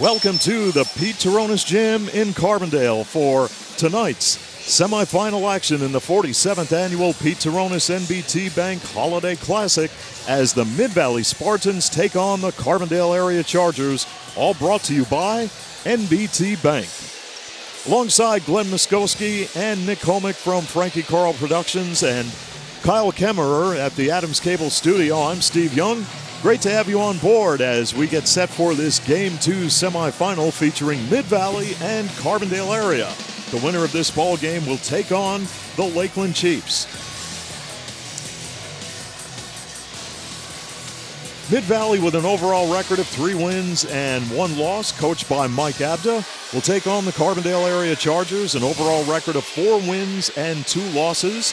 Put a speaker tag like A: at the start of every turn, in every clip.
A: Welcome to the NBTTuronis Gym in Carbondale for tonight's semifinal action in the 47th annual NBTTuronis NBT Bank Holiday Classic as the Mid-Valley Spartans take on the Carbondale area Chargers, all brought to you by NBT Bank. Alongside Glenn Muskowski and Nick Homick from Frankie Carl Productions and Kyle Kemmerer at the Adams Cable Studio, I'm Steve Young. Great to have you on board as we get set for this Game 2 semifinal featuring Mid-Valley and Carbondale area. The winner of this ball game will take on the Lakeland Chiefs. Mid-Valley, with an overall record of 3 wins and 1 loss, coached by Mike Abda, will take on the Carbondale area Chargers, an overall record of 4 wins and 2 losses.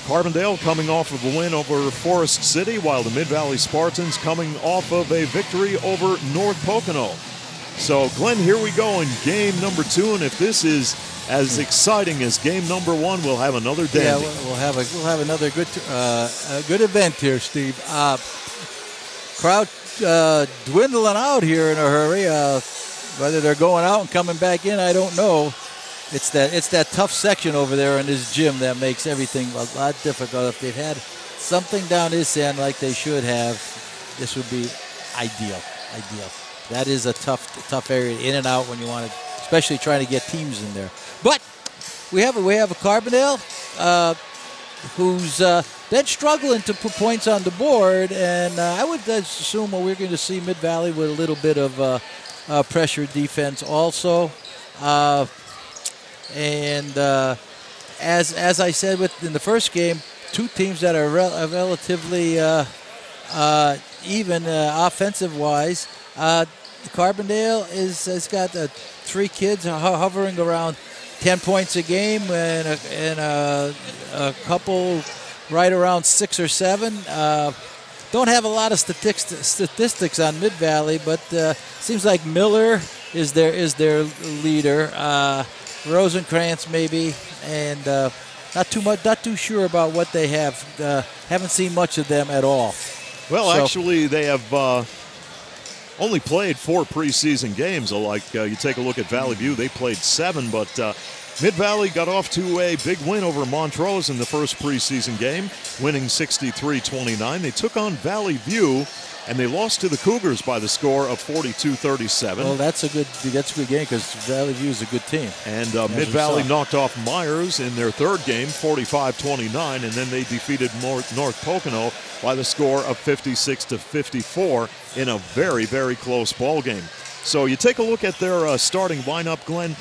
A: Carbondale coming off of a win over Forest City, while the Mid-Valley Spartans coming off of a victory over North Pocono. So, Glenn, here we go in game number 2, and if this is as exciting as game number 1, we'll have another dandy.
B: Yeah, we'll have another good event here, Steve. Crowd dwindling out here in a hurry. Whether they're going out and coming back in, I don't know. It's that tough section over there in this gym that makes everything a lot difficult. If they've had something down this end like they should have, this would be ideal. That is a tough area in and out when you want to, especially trying to get teams in there. But we have a Carbondale who's then struggling to put points on the board, and I would assume we're going to see Mid-Valley with a little bit of pressure defense also. As I said in the first game, 2 teams that are relatively even offensive-wise. Carbondale has got 3 kids hovering around 10 points a game, and a couple right around 6 or 7. Don't have a lot of statistics on Mid-Valley, but seems like Miller is their leader. Rosenkrantz maybe, and not too sure about what they have. Haven't seen much of them at all.
A: Well, actually, they have only played 4 preseason games. Like you take a look at Valley View, they played 7, but Mid-Valley got off to a big win over Montrose in the first preseason game, winning 63-29. They took on Valley View, and they lost to the Cougars by the score of 42-37.
B: Well, that's a good game because Valley View is a good team.
A: And Mid-Valley knocked off Myers in their 3rd game, 45-29, and then they defeated North Pocono by the score of 56-54 in a very, very close ball game. So you take a look at their starting lineup, Glenn.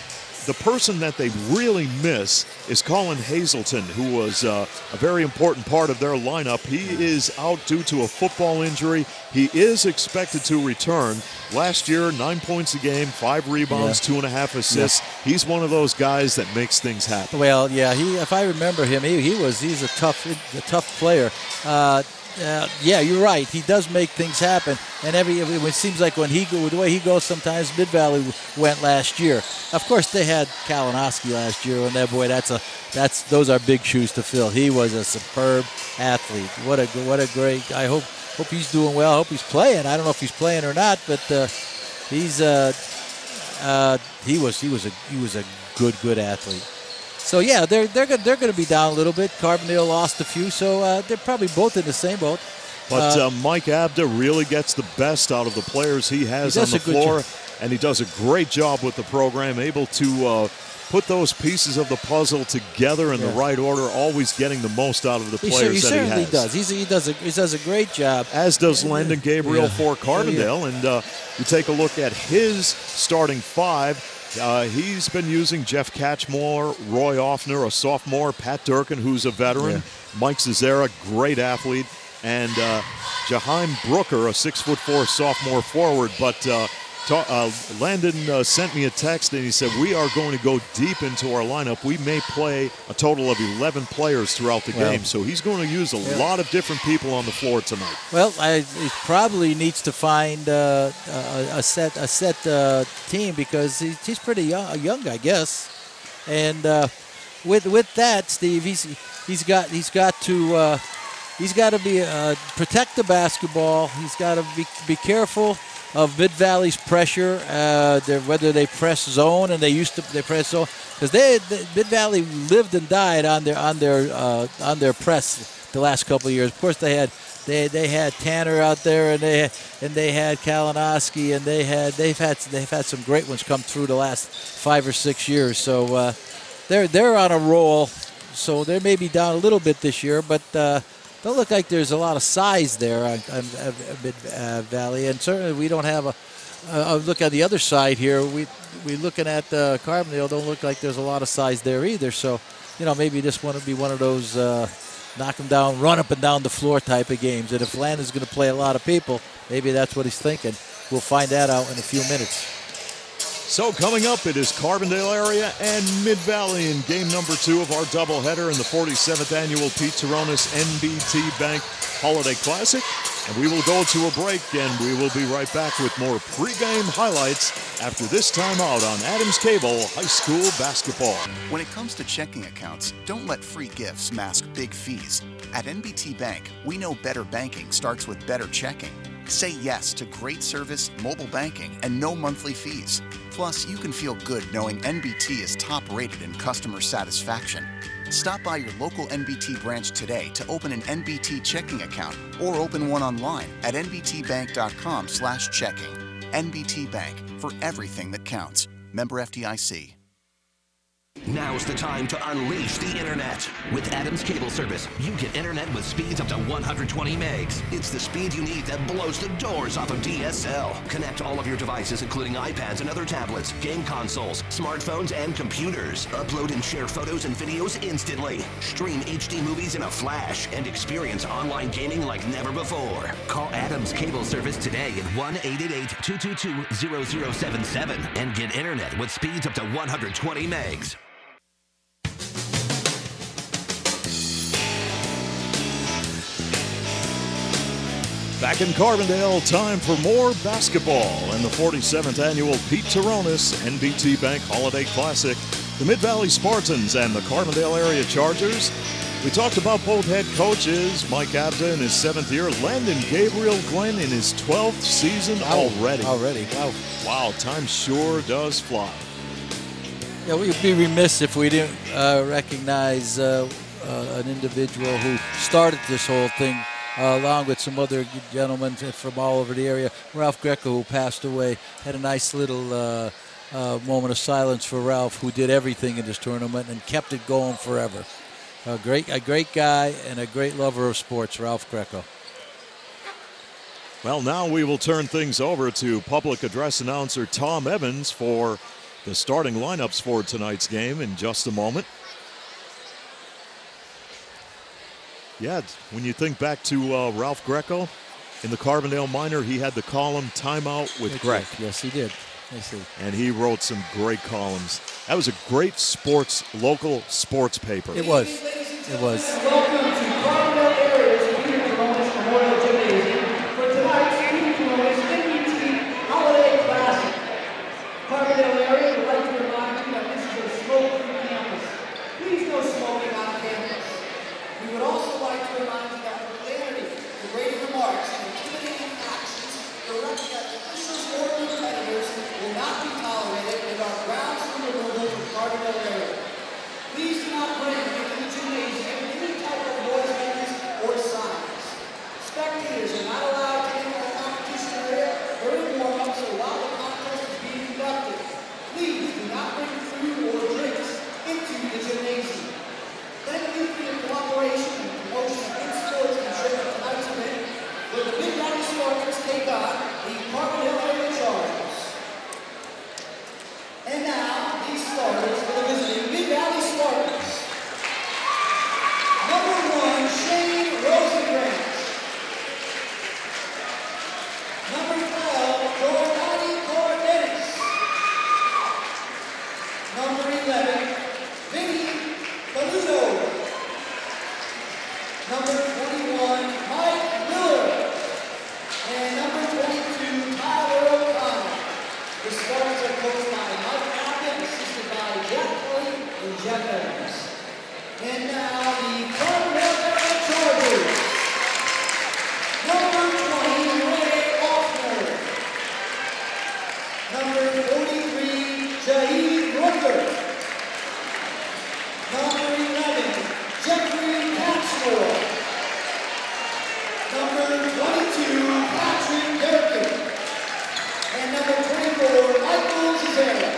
A: The person that they really miss is Colin Hazelton, who was a very important part of their lineup. He is out due to a football injury. He is expected to return. Last year, 9 points a game, 5 rebounds, 2.5 assists. Yeah. He's one of those guys that makes things happen.
B: Well, yeah, if I remember him, he's a tough player. Yeah, you're right. He does make things happen, and it seems like the way he goes, sometimes Mid-Valley went last year. Of course, they had Kalinowski last year, and those are big shoes to fill. He was a superb athlete. What a great. I hope he's doing well. I hope he's playing. I don't know if he's playing or not, but he was a good athlete. So yeah, they're going to be down a little bit. Carbondale lost a few, so they're probably both in the same boat.
A: But Mike Abda really gets the best out of the players he has on the floor, and he does a great job with the program, able to put those pieces of the puzzle together in the right order, always getting the most out of the players that he has. He
B: certainly does. He does a great job.
A: As does Landon Gabriel for Carbondale, and you take a look at his starting 5. He's been using Jeff Catchmore, Roy Offner, a sophomore, Pat Durkin, who's a veteran, Mike Cesara, great athlete, and Jaheim Brooker, a 6'4" sophomore forward. But Landon sent me a text, and he said, we are going to go deep into our lineup. We may play a total of 11 players throughout the game, so he's going to use a lot of different people on the floor tonight.
B: Well, he probably needs to find a set team because he's pretty young, I guess. And with that, Steve, he's got to protect the basketball. He's got to be careful of Mid Valley's pressure, whether they press zone, and they press zone, because Mid Valley lived and died on their press the last couple of years. Of course, they had Tanner out there, and they had Kalinowski, and they've had some great ones come through the last 5 or 6 years. So they're on a roll. So they may be down a little bit this year, but don't look like there's a lot of size there on Mid Valley, and certainly we don't have a look on the other side here. We looking at Carbondale, don't look like there's a lot of size there either. So, maybe this one would be one of those knock them down, run up and down the floor type of games. And if Landon's going to play a lot of people, maybe that's what he's thinking. We'll find that out in a few minutes.
A: So coming up, it is Carbondale area and Mid Valley in game number 2 of our doubleheader in the 47th annual Pete Turonis NBT Bank Holiday Classic. And we will go to a break, and we will be right back with more pregame highlights after this timeout on Adams Cable High School Basketball.
C: When it comes to checking accounts, don't let free gifts mask big fees. At NBT Bank, we know better banking starts with better checking. Say yes to great service, mobile banking, and no monthly fees. Plus, you can feel good knowing NBT is top-rated in customer satisfaction. Stop by your local NBT branch today to open an NBT checking account or open one online at nbtbank.com/checking. NBT Bank, for everything that counts. Member FDIC.
D: Now's the time to unleash the internet. With Adams Cable Service, you get internet with speeds up to 120 megs. It's the speed you need that blows the doors off of DSL. Connect all of your devices, including iPads and other tablets, game consoles, smartphones, and computers. Upload and share photos and videos instantly. Stream HD movies in a flash and experience online gaming like never before. Call Adams Cable Service today at 1-888-222-0077 and get internet with speeds up to 120 megs.
A: Back in Carbondale, time for more basketball and the 47th annual Pete Turonis NBT Bank Holiday Classic. The Mid Valley Spartans and the Carbondale area Chargers. We talked about both head coaches, Mike Abda in his 7th year, Landon Gabriel Glenn in his 12th season already.
B: Wow.
A: Wow, time sure does fly.
B: Yeah, we'd be remiss if we didn't recognize an individual who started this whole thing, along with some other gentlemen from all over the area. Ralph Greco, who passed away, had a nice little moment of silence for Ralph, who did everything in this tournament and kept it going forever. A great guy and a great lover of sports, Ralph Greco.
A: Well, now we will turn things over to public address announcer Tom Evans for the starting lineups for tonight's game in just a moment. Yeah, when you think back to Ralph Greco in the Carbondale Minor, he had the column Timeout with Greg.
B: Yes, he did. Yes, he did.
A: And he wrote some great columns. That was a great local sports paper.
B: It was.
E: Welcome to Carbondale area's Peter Turonis Memorial Gymnasium for tonight's Peter Turonis NBT Holiday Classic. Carbondale area would like to remind you that this is a smoke-free campus. Please no smoking on campus. We would also like to remind you that profanity, degrading remarks, and intimidating actions directed at officials or competitors will not be tolerated and are grounds for removal from Carbondale area. Please do not bring into the gymnasium any type number 24, Michael Cesaro.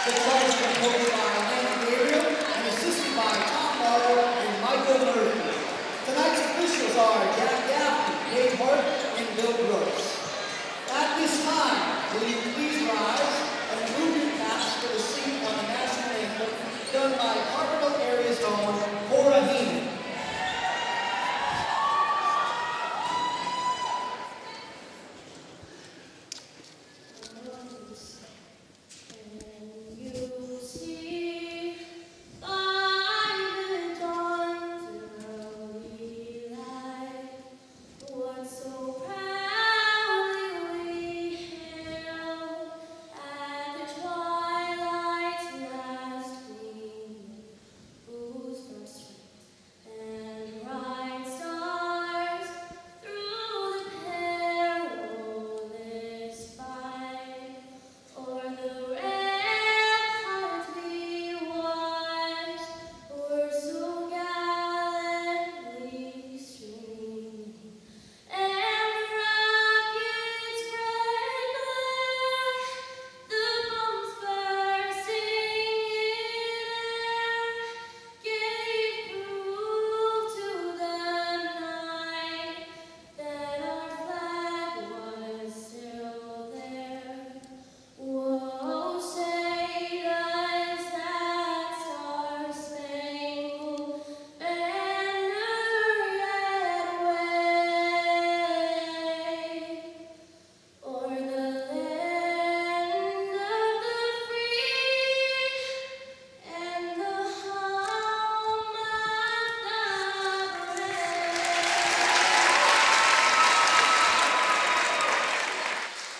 E: The charge is composed by Andy Gabriel and assisted by Tom Marler and Michael Murphy. Tonight's officials are Jack Gaffney, Dave Hart, and Bill Brooks. At this time, will you please rise and move your caps for the singing on the national anthem done by Carbondale area's own Cora Heenan.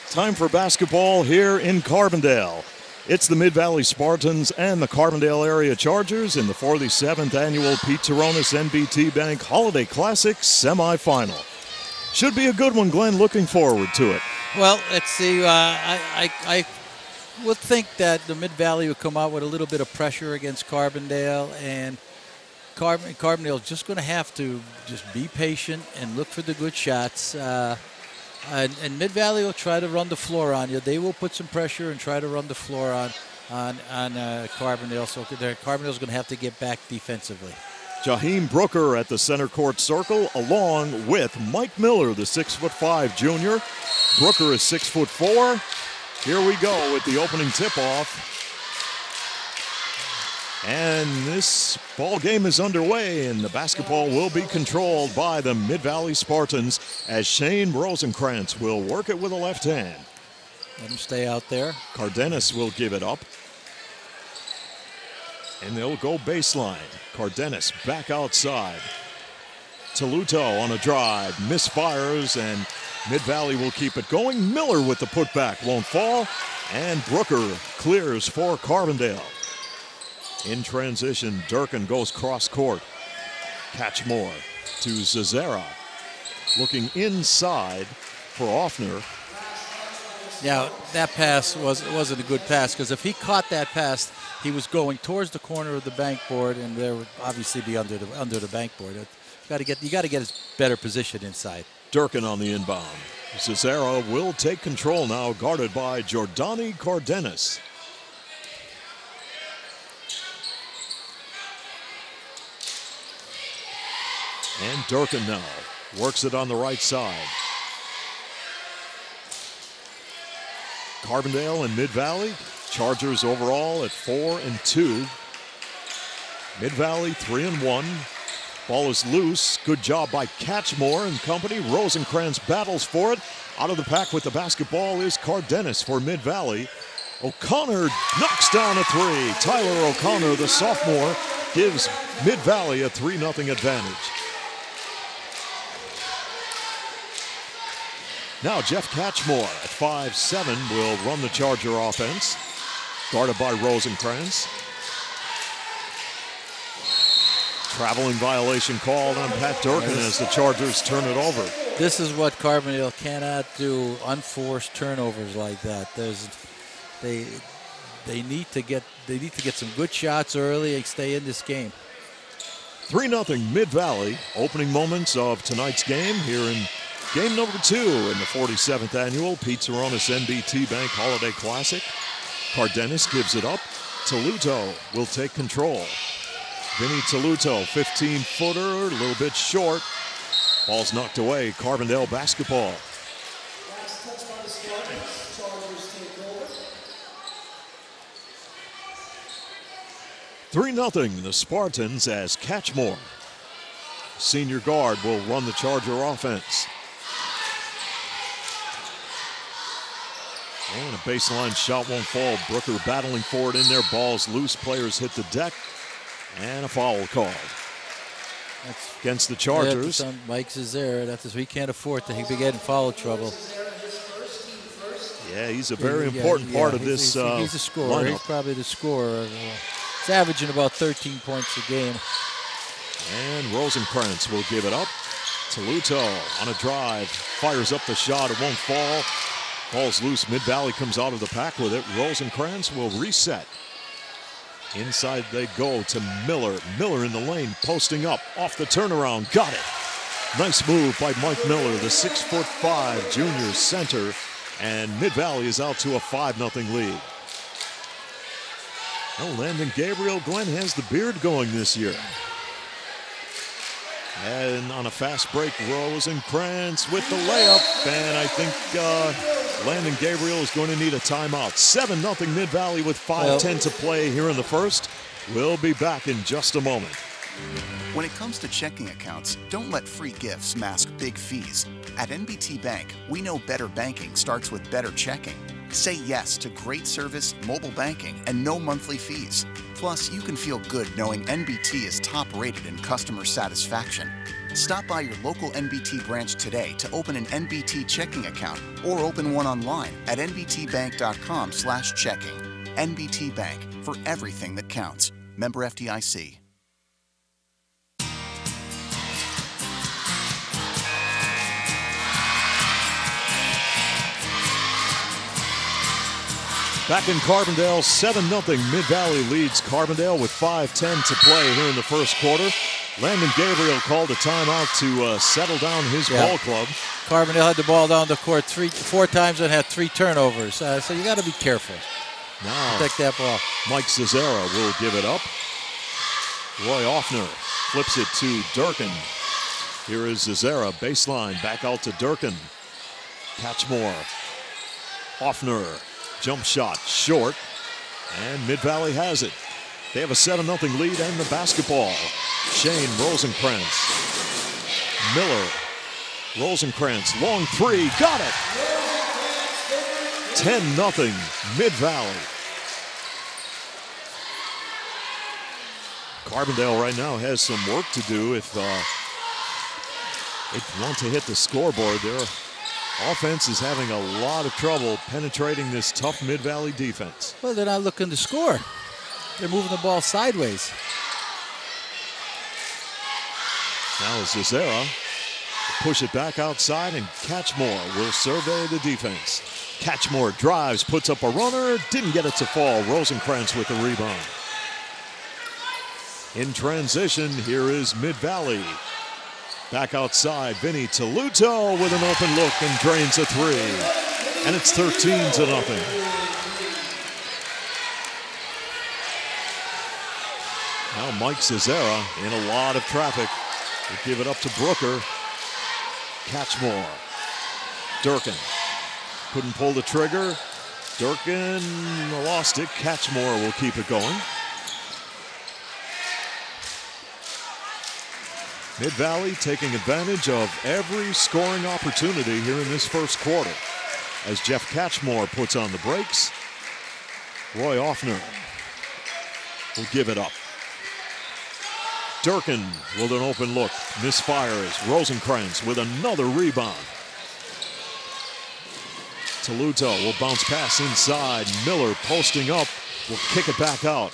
A: Time for basketball here in Carbondale. It's the Mid-Valley Spartans and the Carbondale Area Chargers in the 47th annual Pete Turonis NBT Bank Holiday Classic semifinal. Should be a good one, Glenn. Looking forward to it.
B: Well, let's see. I would think that the Mid-Valley would come out with a little bit of pressure against Carbondale, and Carbondale is just going to have to just be patient and look for the good shots. And Mid-Valley will try to run the floor on you. They will put some pressure and try to run the floor on Carbondale. So Carbondale's going to have to get back defensively.
A: Jaheim Brooker at the center court circle, along with Mike Miller, the 6'5" junior. Brooker is 6'4". Here we go with the opening tip-off. And this ball game is underway, and the basketball will be controlled by the Mid-Valley Spartans as Shane Rosenkrantz will work it with a left hand.
B: Let him stay out there.
A: Cardenas will give it up. And they'll go baseline. Cardenas back outside. Toluto on a drive, misfires, and Mid-Valley will keep it going. Miller with the putback, won't fall. And Brooker clears for Carbondale. In transition, Durkin goes cross court. Catchmore to Zazera. Looking inside for Offner.
B: Yeah, that pass wasn't a good pass, because if he caught that pass, he was going towards the corner of the bank board, and there would obviously be under the bank board. You got to get his better position inside.
A: Durkin on the inbound. Zazera will take control now, guarded by Jordani Cardenas. And Durkin now works it on the right side. Carbondale and Mid-Valley, Chargers overall at 4-2. Mid-Valley 3-1. Ball is loose. Good job by Catchmore and company. Rosenkrantz battles for it. Out of the pack with the basketball is Cardenas for Mid-Valley. O'Connor knocks down a three. Tyler O'Connor, the sophomore, gives Mid-Valley a 3-0 advantage. Now Jeff Catchmore at 5'7" will run the Charger offense, guarded by Rosenkrantz. Traveling violation called on Pat Durkin as the Chargers turn it over.
B: This is what Carbondale cannot do, unforced turnovers like that. They need to get some good shots early and stay in this game.
A: 3-0 Mid-Valley. Opening moments of tonight's game here in Game number 2 in the 47th annual Pizzaronis NBT Bank Holiday Classic. Cardenas gives it up. Toluto will take control. Vinny Toluto, 15-footer, a little bit short. Ball's knocked away. Carbondale basketball.
E: Last touch by the Spartans. Chargers take over.
A: 3-0 the Spartans as Catchmore, senior guard, will run the Charger offense. And a baseline shot won't fall. Brooker battling for it in there. Ball's loose. Players hit the deck. And a foul called against the Chargers.
B: Yeah, Mike's is there. He can't afford to be getting foul trouble.
A: Yeah, he's a very important part of this
B: he's a scorer.
A: lineup.
B: He's probably the scorer. He's averaging about 13 points a game.
A: And Rosenkrantz will give it up. Toluto on a drive. Fires up the shot. It won't fall. Ball's loose. Mid-Valley comes out of the pack with it. Rosenkrantz will reset. Inside they go to Miller. Miller in the lane, posting up. Off the turnaround. Got it. Nice move by Mike Miller, the 6'5" junior center. And Mid-Valley is out to a 5-0 lead. Well, Landon Gabriel Glenn has the beard going this year. And on a fast break, Rosenkrantz with the layup. And I think Landon Gabriel is going to need a timeout. 7-0 Mid-Valley with 5:10 to play here in the first. We'll be back in just a moment.
C: When it comes to checking accounts, don't let free gifts mask big fees. At NBT Bank, we know better banking starts with better checking. Say yes to great service, mobile banking, and no monthly fees. Plus, you can feel good knowing NBT is top-rated in customer satisfaction. Stop by your local NBT branch today to open an NBT checking account or open one online at nbtbank.com/checking. NBT Bank, for everything that counts. Member FDIC.
A: Back in Carbondale, 7-0. Mid-Valley leads Carbondale with 5:10 to play here in the first quarter. Landon Gabriel called a timeout to settle down his ball club.
B: Carbondale had the ball down the court 4 times and had 3 turnovers. So you got to be careful.
A: Now,
B: protect that ball.
A: Mike Cesara will give it up. Roy Offner flips it to Durkin. Here is Cesara, baseline, back out to Durkin. Catchmore. Offner. Jump shot short, and Mid-Valley has it. They have a 7-0 lead and the basketball. Shane Rosenkrantz. Miller. Rosenkrantz, long 3, got it. 10-0 Mid-Valley. Carbondale right now has some work to do if they want to hit the scoreboard there. Offense is having a lot of trouble penetrating this tough Mid-Valley defense.
B: Well, they're not looking to score. They're moving the ball sideways.
A: Now Cesara will push it back outside, and Catchmore will survey the defense. Catchmore drives, puts up a runner, didn't get it to fall. Rosenkrantz with the rebound. In transition, here is Mid-Valley. Back outside, Vinny Toluto with an open look and drains a 3. And it's 13-0. Now Mike Cesara in a lot of traffic. Will give it up to Brooker. Catchmore. Durkin. Couldn't pull the trigger. Durkin lost it. Catchmore will keep it going. Mid-Valley taking advantage of every scoring opportunity here in this first quarter. As Jeff Catchmore puts on the brakes, Roy Offner will give it up. Durkin with an open look, misfires. Rosenkrantz with another rebound. Toluto will bounce pass inside. Miller posting up, will kick it back out.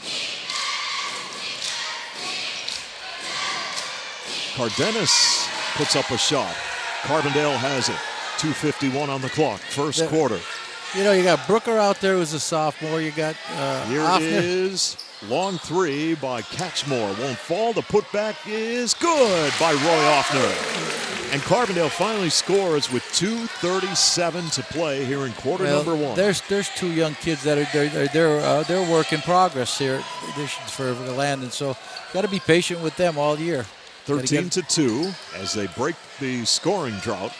A: Cardenas puts up a shot. Carbondale has it. 2:51 on the clock, first quarter.
B: You know, you got Brooker out there who's a sophomore. You got
A: Here
B: Offner.
A: is long 3 by Catchmore. Won't fall. The putback is good by Roy Offner. And Carbondale finally scores with 2:37 to play here in quarter number one.
B: There's two young kids that are they're work in progress here for Landon. So got to be patient with them all year.
A: 13-2 as they break the scoring drought.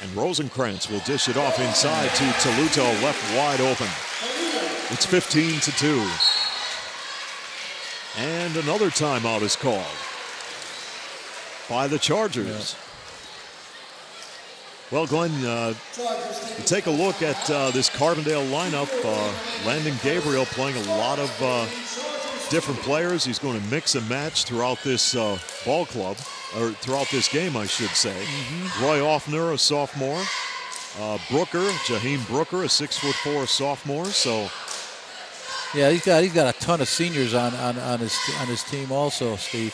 A: And Rosenkrantz will dish it off inside to Toluto, left wide open. It's 15-2. And another timeout is called by the Chargers. Yeah. Well, Glenn, you take a look at this Carbondale lineup. Landon Gabriel playing a lot of different players. He's going to mix and match throughout this ball club, or throughout this game, I should say. Roy Offner, a sophomore. Jaheim Brooker, a 6'4" sophomore. So,
B: yeah, he's got a ton of seniors on his team also, Steve.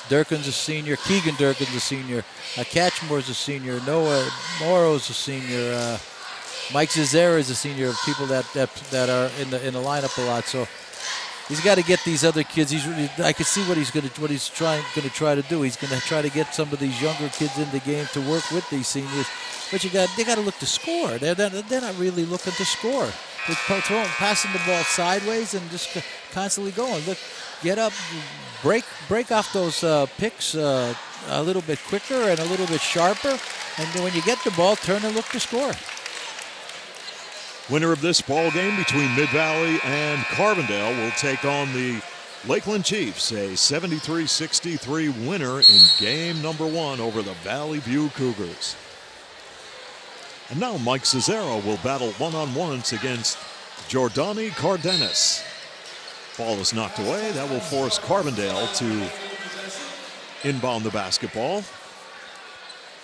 B: Durkin's a senior. Keegan Durkin's a senior. Catchmore's a senior. Noah Morrow's a senior. Mike Zazera is a senior. People that are in the lineup a lot. So he's got to get these other kids. I can see what he's going to try to do. He's going to try to get some of these younger kids in the game to work with these seniors. But they got to look to score. They're not really looking to score. They're passing the ball sideways and just constantly going. Look, get up, break off those picks a little bit quicker and a little bit sharper. And then when you get the ball, turn and look to score.
A: Winner of this ball game between Mid-Valley and Carbondale will take on the Lakeland Chiefs, a 73-63 winner in game number one over the Valley View Cougars. And now Mike Cesaro will battle one-on-ones against Jordani Cardenas. Ball is knocked away. That will force Carbondale to inbound the basketball.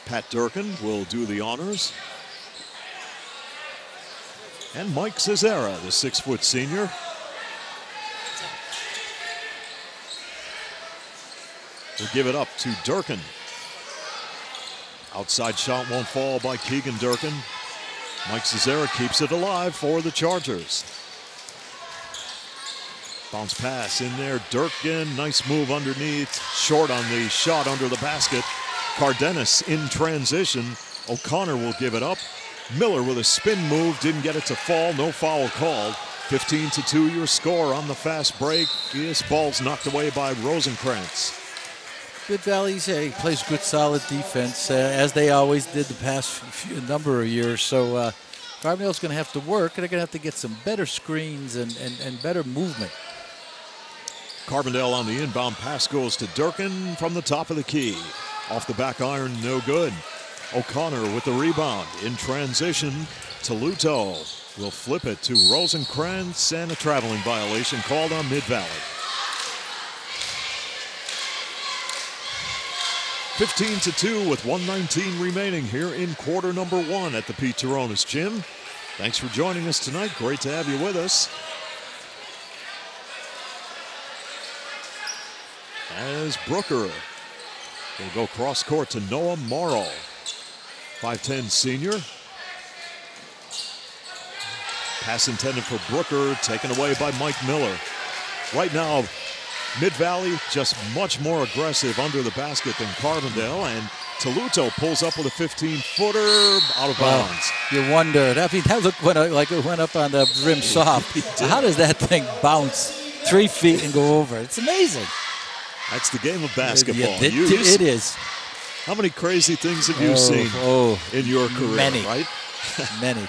A: Pat Durkin will do the honors. And Mike Cesaro, the 6' senior. Will give it up to Durkin. Outside shot won't fall by Keegan Durkin. Mike Cesaro keeps it alive for the Chargers. Bounce pass in there. Durkin, nice move underneath. Short on the shot under the basket. Cardenas in transition. O'Connor will give it up. Miller with a spin move, didn't get it to fall, no foul called. 15-2 your score on the fast break. This ball's knocked away by Rosenkrantz.
B: Mid-Valley, he plays good solid defense, as they always did the past number of years. So Carbondale's going to have to work, and they're going to have to get some better screens and better movement.
A: Carbondale on the inbound pass goes to Durkin from the top of the key. Off the back iron, no good. O'Connor with the rebound. In transition, Toluto will flip it to Rosenkrantz, and a traveling violation called on Mid-Valley. 15-2 with 1:19 remaining here in quarter number one at the NBTTuronis gym. Thanks for joining us tonight. Great to have you with us. As Brooker will go cross court to Noah Morrow. 5'10" senior. Pass intended for Brooker, taken away by Mike Miller. Right now, Mid-Valley just much more aggressive under the basket than Carbondale, and Toluto pulls up with a 15-footer out of bounds.
B: You wonder. I mean, that looked like it went up on the rim soft. How does that thing bounce 3 feet and go over? It's amazing.
A: That's the game of basketball.
B: Yeah, it is.
A: How many crazy things have you seen in your career,
B: many,
A: right?
B: Many.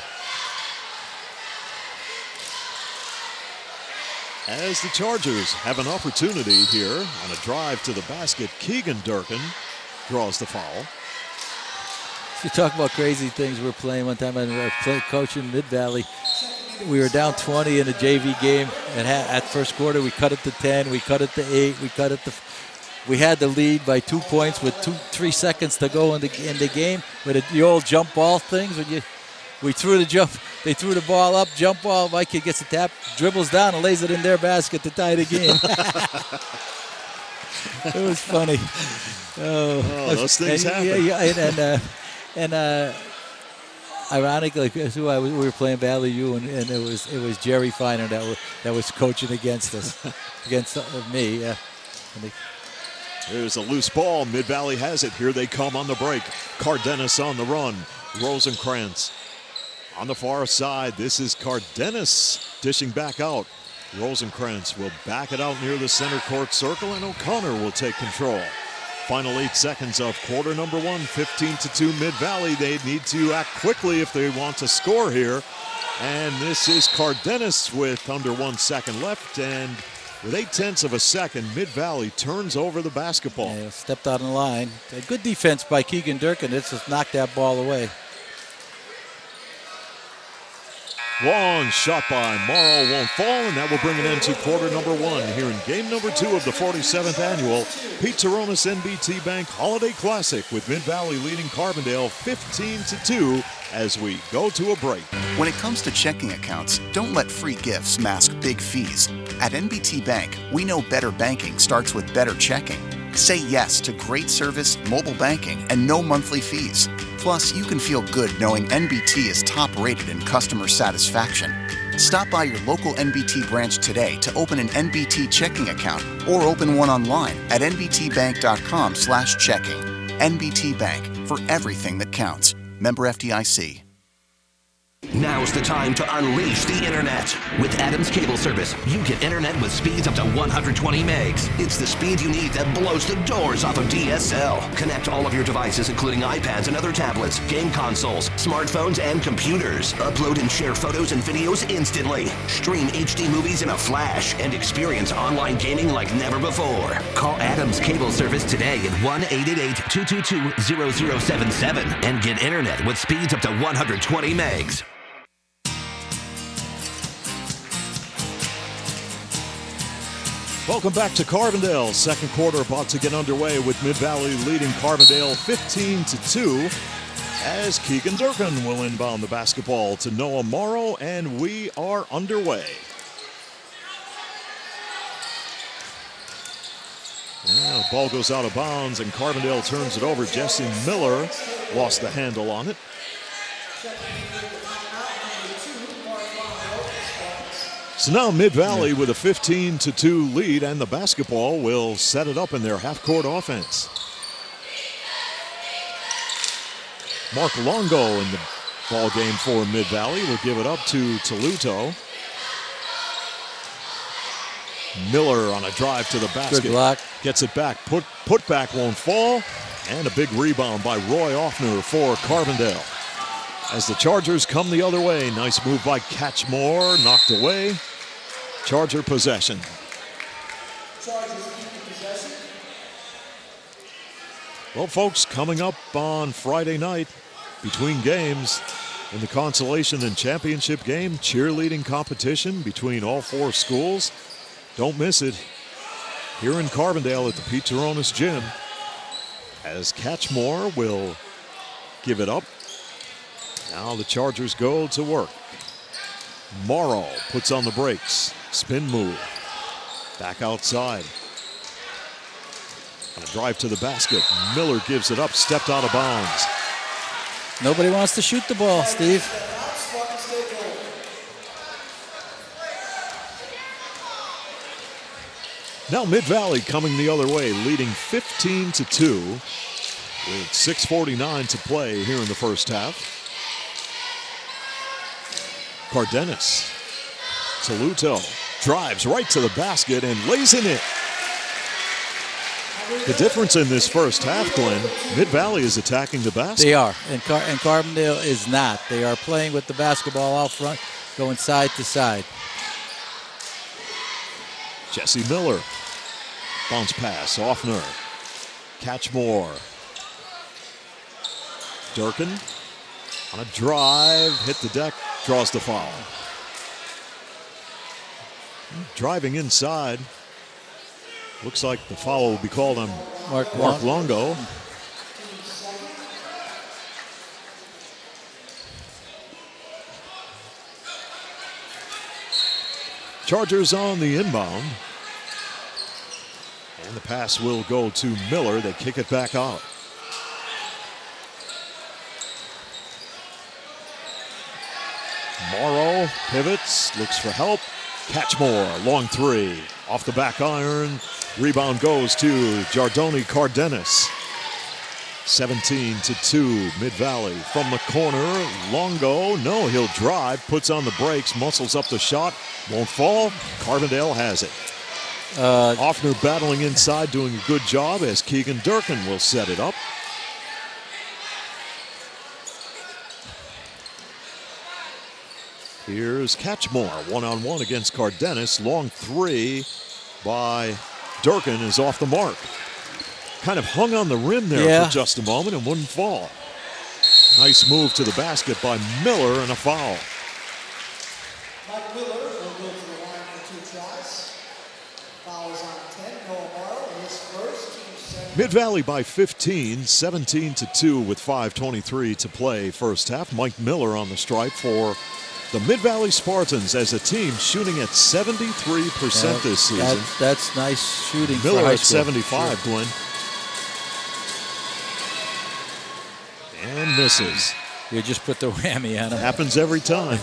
A: As the Chargers have an opportunity here on a drive to the basket, Keegan Durkin draws the foul.
B: You talk about crazy things. We were playing one time, and we were coaching Mid-Valley. We were down 20 in a JV game, and at first quarter we cut it to 10, we cut it to 8, we had the lead by 2 points with 3 seconds to go in the game. With the old jump ball things, we threw the jump. They threw the ball up, jump ball. My kid gets a tap, dribbles down, and lays it in their basket to tie the game. It was funny.
A: Those things happen.
B: And ironically, we were playing Valley U, and it was Jerry Feiner that was coaching against us, against me.
A: There's a loose ball. Mid-Valley has it. Here they come on the break. Cardenas on the run. Rosenkrantz on the far side. This is Cardenas dishing back out. Rosenkrantz will back it out near the center court circle, and O'Connor will take control. Final 8 seconds of quarter number 1, 15-2 Mid-Valley. They need to act quickly if they want to score here. And this is Cardenas with under 1 second left, and with 0.8 of a second, Mid-Valley turns over the basketball.
B: Yeah, stepped out on the line. A good defense by Keegan Durkin. This just knocked that ball away.
A: Long shot by Morrow won't fall, and that will bring an end to quarter number 1 here in game number 2 of the 47th annual Pete-Turonis NBT Bank Holiday Classic, with Mid-Valley leading Carbondale 15-2 as we go to a break.
C: When it comes to checking accounts, don't let free gifts mask big fees. At NBT Bank, we know better banking starts with better checking. Say yes to great service, mobile banking, and no monthly fees. Plus, you can feel good knowing NBT is top-rated in customer satisfaction. Stop by your local NBT branch today to open an NBT checking account or open one online at nbtbank.com/checking. NBT Bank, for everything that counts. Member FDIC.
D: Now's the time to unleash the internet. With Adams Cable Service, you get internet with speeds up to 120 megs. It's the speed you need that blows the doors off of DSL. Connect all of your devices, including iPads and other tablets, game consoles, smartphones, and computers. Upload and share photos and videos instantly. Stream HD movies in a flash and experience online gaming like never before. Call Adams Cable Service today at 1-888-222-0077 and get internet with speeds up to 120 megs.
A: Welcome back to Carbondale. Second quarter about to get underway with Mid-Valley leading Carbondale 15-2 as Keegan Durkin will inbound the basketball to Noah Morrow, and we are underway. Yeah, the ball goes out of bounds and Carbondale turns it over. Jesse Miller lost the handle on it. So now Mid-Valley with a 15-2 lead, and the basketball will set it up in their half-court offense. Mark Longo in the ball game for Mid-Valley will give it up to Toluto. Miller on a drive to the basket.
B: Good block.
A: Gets it back. Put back won't fall, and a big rebound by Roy Offner for Carbondale. As the Chargers come the other way, nice move by Catchmore, knocked away. Charger possession. Well, folks, coming up on Friday night between games in the consolation and championship game, cheerleading competition between all 4 schools. Don't miss it here in Carbondale at the Pete-Turonis Gym, as Catchmore will give it up. Now the Chargers go to work. Morrow puts on the brakes. Spin move. Back outside. On a drive to the basket. Miller gives it up. Stepped out of bounds.
B: Nobody wants to shoot the ball, Steve.
A: Now Mid-Valley coming the other way, leading 15-2 with 6:49 to play here in the first half. Cardenas. Toluto drives right to the basket and lays in it. The difference in this first half, Glenn, Mid-Valley is attacking the basket.
B: They are, and Carbondale is not. They are playing with the basketball out front, going side to side.
A: Jesse Miller. Bounce pass, Offner. Catchmore. Durkin on a drive, hit the deck, draws the foul. Driving inside. Looks like the foul will be called on Mark Longo. Chargers on the inbound. And the pass will go to Miller. They kick it back out. Morrow pivots, looks for help. Catchmore, long three, Off the back iron. Rebound goes to Giardoni Cardenas. 17-2, Mid-Valley. From the corner, Longo, no, he'll drive, puts on the brakes, muscles up the shot, won't fall. Carbondale has it. Offner battling inside, doing a good job as Keegan Durkin will set it up. Here's Catchmore, one-on-one against Cardenas. Long three by Durkin is off the mark. Kind of hung on the rim there for just a moment and wouldn't fall. Nice move to the basket by Miller and a foul.
E: Mike Miller will go to the line for 2 tries. Foul is on 10. Noah Morrow in his first.
A: Mid-Valley by 15, 17-2 with 5:23 to play first half. Mike Miller on the stripe for the Mid-Valley Spartans as a team shooting at 73% this season.
B: That's nice shooting.
A: Miller
B: for high
A: at
B: school.
A: 75,
B: sure.
A: Glenn. And misses.
B: You just put the whammy on him.
A: Happens every time.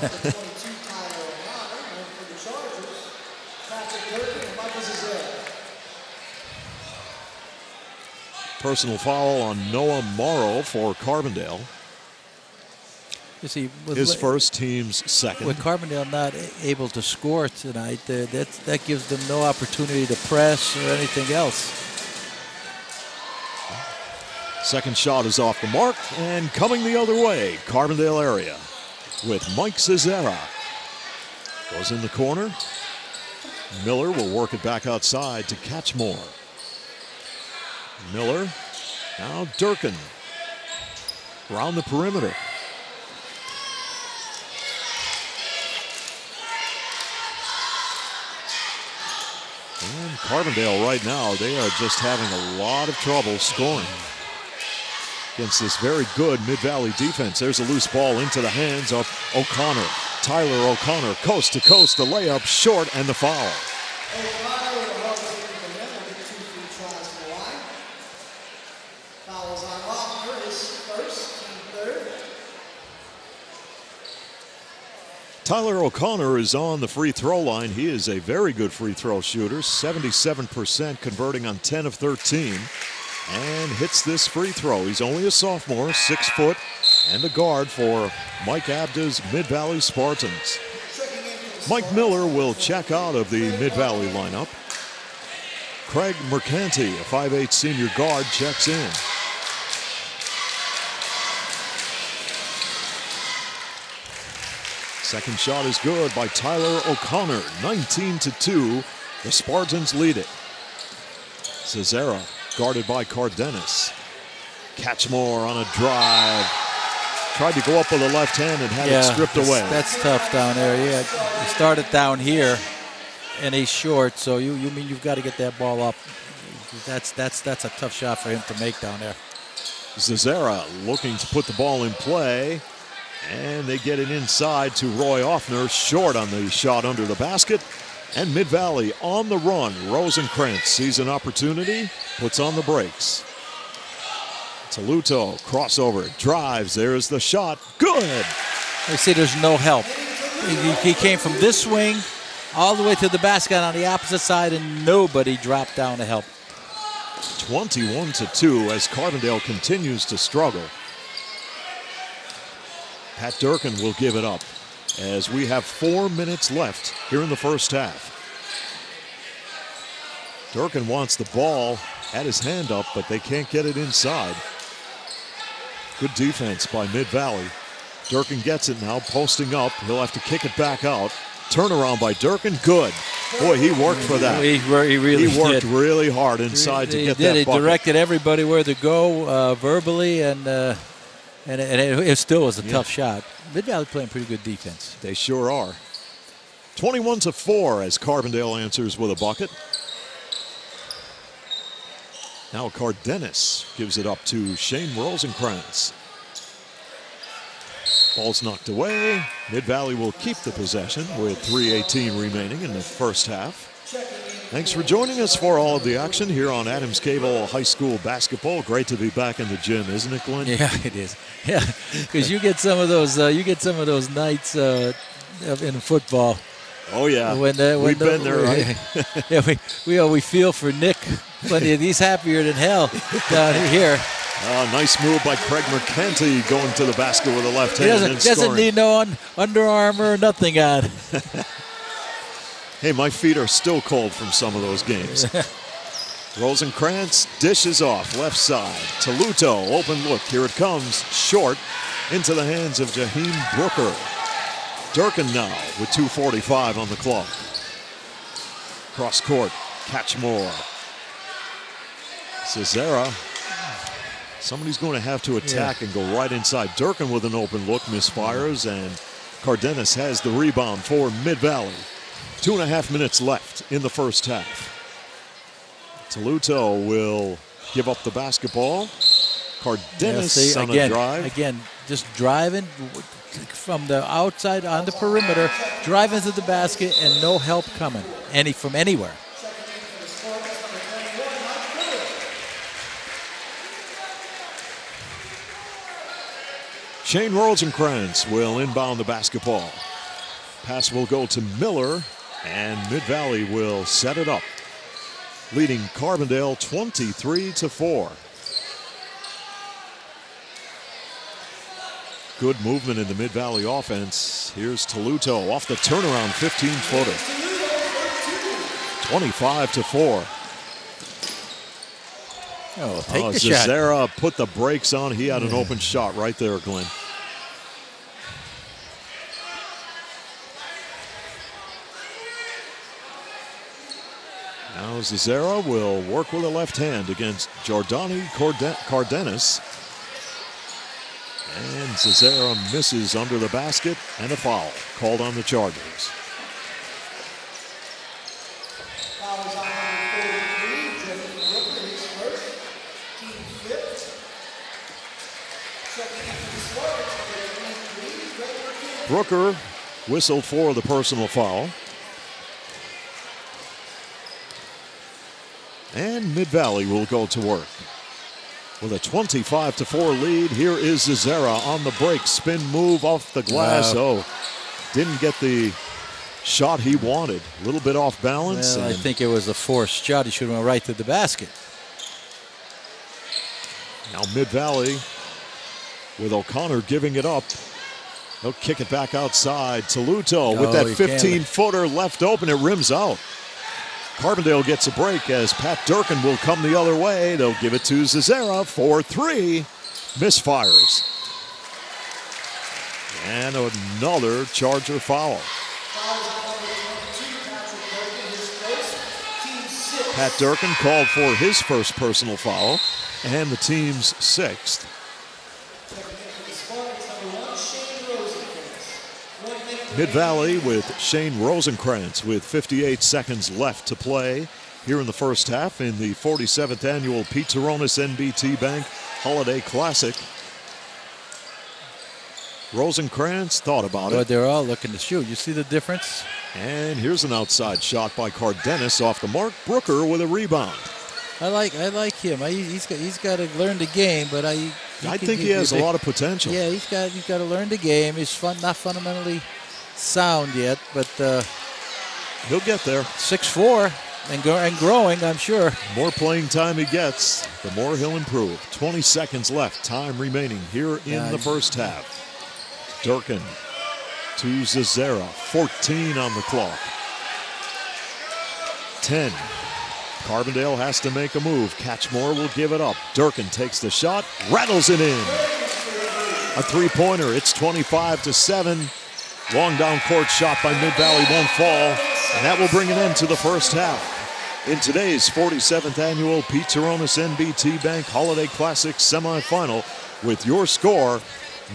A: Personal foul on Noah Morrow for Carbondale.
B: You see,
A: His first, team's second.
B: With Carbondale not able to score tonight, that gives them no opportunity to press or anything else.
A: Second shot is off the mark and coming the other way. Carbondale area with Mike Cesara. Goes in the corner. Miller will work it back outside to Catchmore. Miller, now Durkin. Around the perimeter. And Carbondale right now, they are just having a lot of trouble scoring against this very good Mid-Valley defense. There's a loose ball into the hands of O'Connor. Tyler O'Connor, coast to coast, the layup short and the foul.
E: O'Connor with a hard take from the rim will get 2 free tries to the line. Fouls on Offner, his first, team third.
A: Tyler O'Connor is on the free throw line. He is a very good free throw shooter, 77% converting on 10 of 13. And hits this free throw. He's only a sophomore, 6 foot, and a guard for Mike Abda's Mid-Valley Spartans. Mike Miller will check out of the Mid-Valley lineup. Craig Mercanti, a 5'8" senior guard, checks in. Second shot is good by Tyler O'Connor, 19-2. The Spartans lead it. Cesara guarded by Cardenas. Catchmore on a drive. Tried to go up with the left hand and had it stripped away.
B: That's tough down there. Yeah, you start it down here, and he's short, so you mean you've got to get that ball up. That's a tough shot for him to make down there.
A: Cesara looking to put the ball in play, and they get it inside to Roy Offner, short on the shot under the basket. And Mid-Valley on the run. Rosenkrantz sees an opportunity, puts on the brakes. Toluto, crossover, drives, there's the shot, good!
B: You see there's no help. He came from this swing all the way to the basket on the opposite side, and nobody dropped down to help.
A: 21-2 as Carbondale continues to struggle. Pat Durkin will give it up as we have 4 minutes left here in the first half. Durkin wants the ball, had his hand up, but they can't get it inside. Good defense by Mid-Valley. Durkin gets it now, posting up. He'll have to kick it back out. Turnaround by Durkin, good. Boy, he worked for that.
B: He really
A: He worked
B: did.
A: really hard inside to get that
B: He
A: bucket.
B: directed everybody where to go verbally, and it still was a tough shot. Mid-Valley playing pretty good defense.
A: They sure are. 21-4 as Carbondale answers with a bucket. Now Cardenas gives it up to Shane Rosenkrantz. Ball's knocked away. Mid-Valley will keep the possession with 3:18 remaining in the first half. Thanks for joining us for all of the action here on Adams Cable High School basketball. Great to be back in the gym, isn't it, Glenn?
B: Yeah, it is. Yeah, because you get some of those nights in football
A: Oh, yeah.
B: We've
A: been there, right?
B: Yeah, we feel for Nick. Plenty of he's happier than hell down here.
A: Nice move by Craig McKenty going to the basket with a left hand and
B: Doesn't
A: scoring.
B: need no Under Armour, nothing on.
A: Hey, my feet are still cold from some of those games. Rosenkrantz dishes off left side. Toluto, open look. Here it comes. Short into the hands of Jaheim Brooker. Durkin now with 2:45 on the clock. Cross court. Catchmore. Cesara. Somebody's going to have to attack and go right inside. Durkin with an open look misfires, and Cardenas has the rebound for Mid-Valley. 2.5 minutes left in the first half. Toluto will give up the basketball. Cardenas on a drive.
B: Again, just driving from the outside on the perimeter, driving to the basket, and no help coming from anywhere.
A: Shane Rosenkrantz will inbound the basketball. Pass will go to Miller, and Mid-Valley will set it up, leading Carbondale 23-4. Good movement in the Mid-Valley offense. Here's Toluto off the turnaround 15-footer. 25-4.
B: Oh, take the shot.
A: Cesara put the brakes on. He had an open shot right there, Glenn. Now Cesara will work with a left hand against Jordani Cardenas. And Cesara misses under the basket, and a foul called on the Chargers. Brooker whistled for the personal foul. And Mid-Valley will go to work. With a 25-4 lead, here is Cesara on the break. Spin move off the glass.
B: Wow.
A: Oh, didn't get the shot he wanted. A little bit off balance.
B: Well, I think it was a forced shot. He should have went right to the basket.
A: Now Mid-Valley with O'Connor giving it up. He'll kick it back outside. Toluto with that 15-footer left open. It rims out. Carbondale gets a break as Pat Durkin will come the other way. They'll give it to Cesara for 3. Misfires. And another Charger foul. Pat Durkin called for his first personal foul and the team's 6th. Mid-Valley with Shane Rosenkrantz with 58 seconds left to play here in the first half in the 47th annual NBTTuronis NBT Bank Holiday Classic. Rosenkrantz thought about it.
B: They're all looking to shoot. You see the difference?
A: And here's an outside shot by Cardenas off the mark. Brooker with a rebound.
B: I like him. He's got to learn the game, but I
A: think he has a lot of potential.
B: Yeah, he's got to learn the game. He's not fundamentally sound yet, but
A: he'll get there.
B: 6'4" and growing, I'm sure.
A: More playing time he gets, the more he'll improve. 20 seconds left, time remaining here in the first half. Durkin to Cesara, 14 on the clock. 10. Carbondale has to make a move. Catchmore will give it up. Durkin takes the shot, rattles it in. A three-pointer, it's 25-7. Long down court shot by Mid-Valley won't fall, and that will bring an end to the first half. In today's 47th annual NBTTuronis NBT Bank Holiday Classic semifinal, with your score,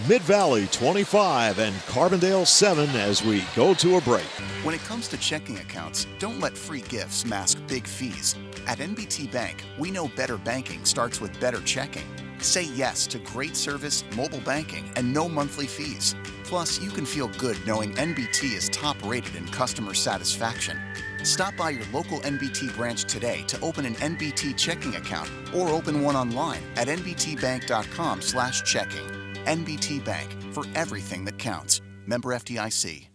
A: Mid-Valley 25 and Carbondale 7 as we go to a break.
C: When it comes to checking accounts, don't let free gifts mask big fees. At NBT Bank, we know better banking starts with better checking. Say yes to great service, mobile banking, and no monthly fees. Plus, you can feel good knowing NBT is top rated in customer satisfaction. Stop by your local NBT branch today to open an NBT checking account or open one online at nbtbank.com/checking. NBT Bank, for everything that counts. Member FDIC.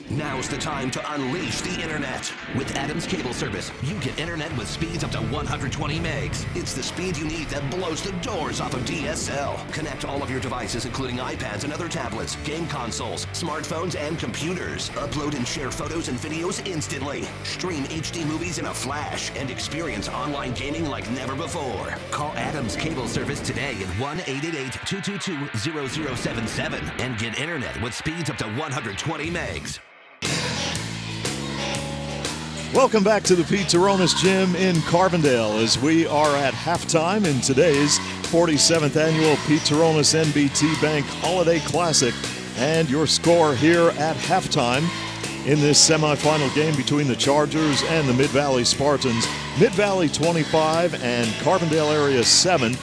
D: Now's the time to unleash the internet. With Adams Cable Service, you get internet with speeds up to 120 megs. It's the speed you need that blows the doors off of DSL. Connect all of your devices, including iPads and other tablets, game consoles, smartphones, and computers. Upload and share photos and videos instantly. Stream HD movies in a flash and experience online gaming like never before. Call Adams Cable Service today at 1-888-222-0077 and get internet with speeds up to 120 megs.
A: Welcome back to the NBTTuronis Gym in Carbondale as we are at halftime in today's 47th annual NBTTuronis NBT Bank Holiday Classic. And your score here at halftime in this semifinal game between the Chargers and the Mid-Valley Spartans. Mid-Valley 25 and Carbondale area 7.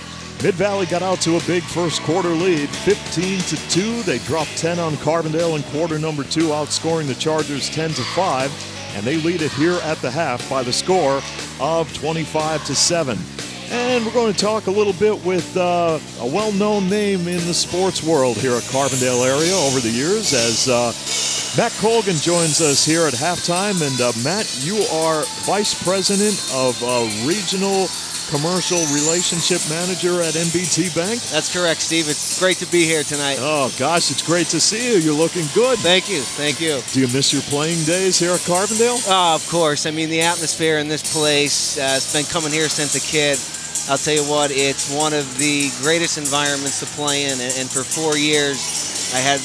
A: Mid-Valley got out to a big first quarter lead, 15-2. They dropped 10 on Carbondale in quarter number 2, outscoring the Chargers 10-5. And they lead it here at the half by the score of 25-7. And we're going to talk a little bit with a well-known name in the sports world here at Carbondale area over the years as Matt Colgan joins us here at halftime. And Matt, you are Vice President of Regional Commercial Relationship Manager at NBT Bank?
F: That's correct, Steve. It's great to be here tonight.
A: Oh, gosh, it's great to see you. You're looking good.
F: Thank you. Thank you.
A: Do you miss your playing days here at Carbondale?
F: Oh, of course. I mean, the atmosphere in this place, it's been coming here since a kid. I'll tell you what, it's one of the greatest environments to play in, and for 4 years, I had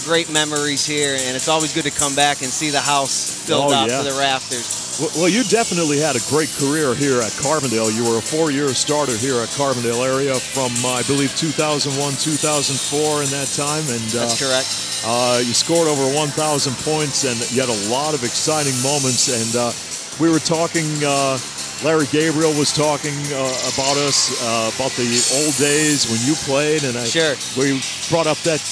F: great memories here, and it's always good to come back and see the house filled up to the rafters.
A: Well, you definitely had a great career here at Carbondale. You were a 4-year starter here at Carbondale area from, I believe, 2001, 2004 in that time. And
F: that's correct.
A: You scored over 1,000 points, and you had a lot of exciting moments. And we were talking, Larry Gabriel was talking about us, about the old days when you played. And we brought up that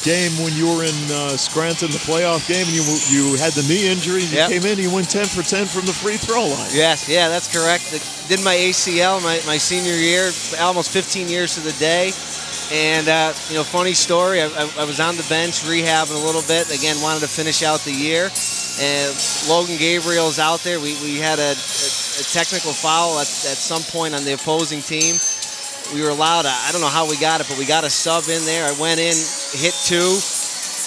A: game when you were in Scranton, the playoff game, and you had the knee injury. And you came in, you went 10 for 10 from the free throw line.
F: Yes, yeah, that's correct. Did my ACL my senior year, almost 15 years to the day. And, you know, funny story, I was on the bench rehabbing a little bit. Again, wanted to finish out the year. And Logan Gabriel's out there. We had a technical foul at some point on the opposing team. We were allowed, I don't know how we got it, but we got a sub in there. I went in, hit 2,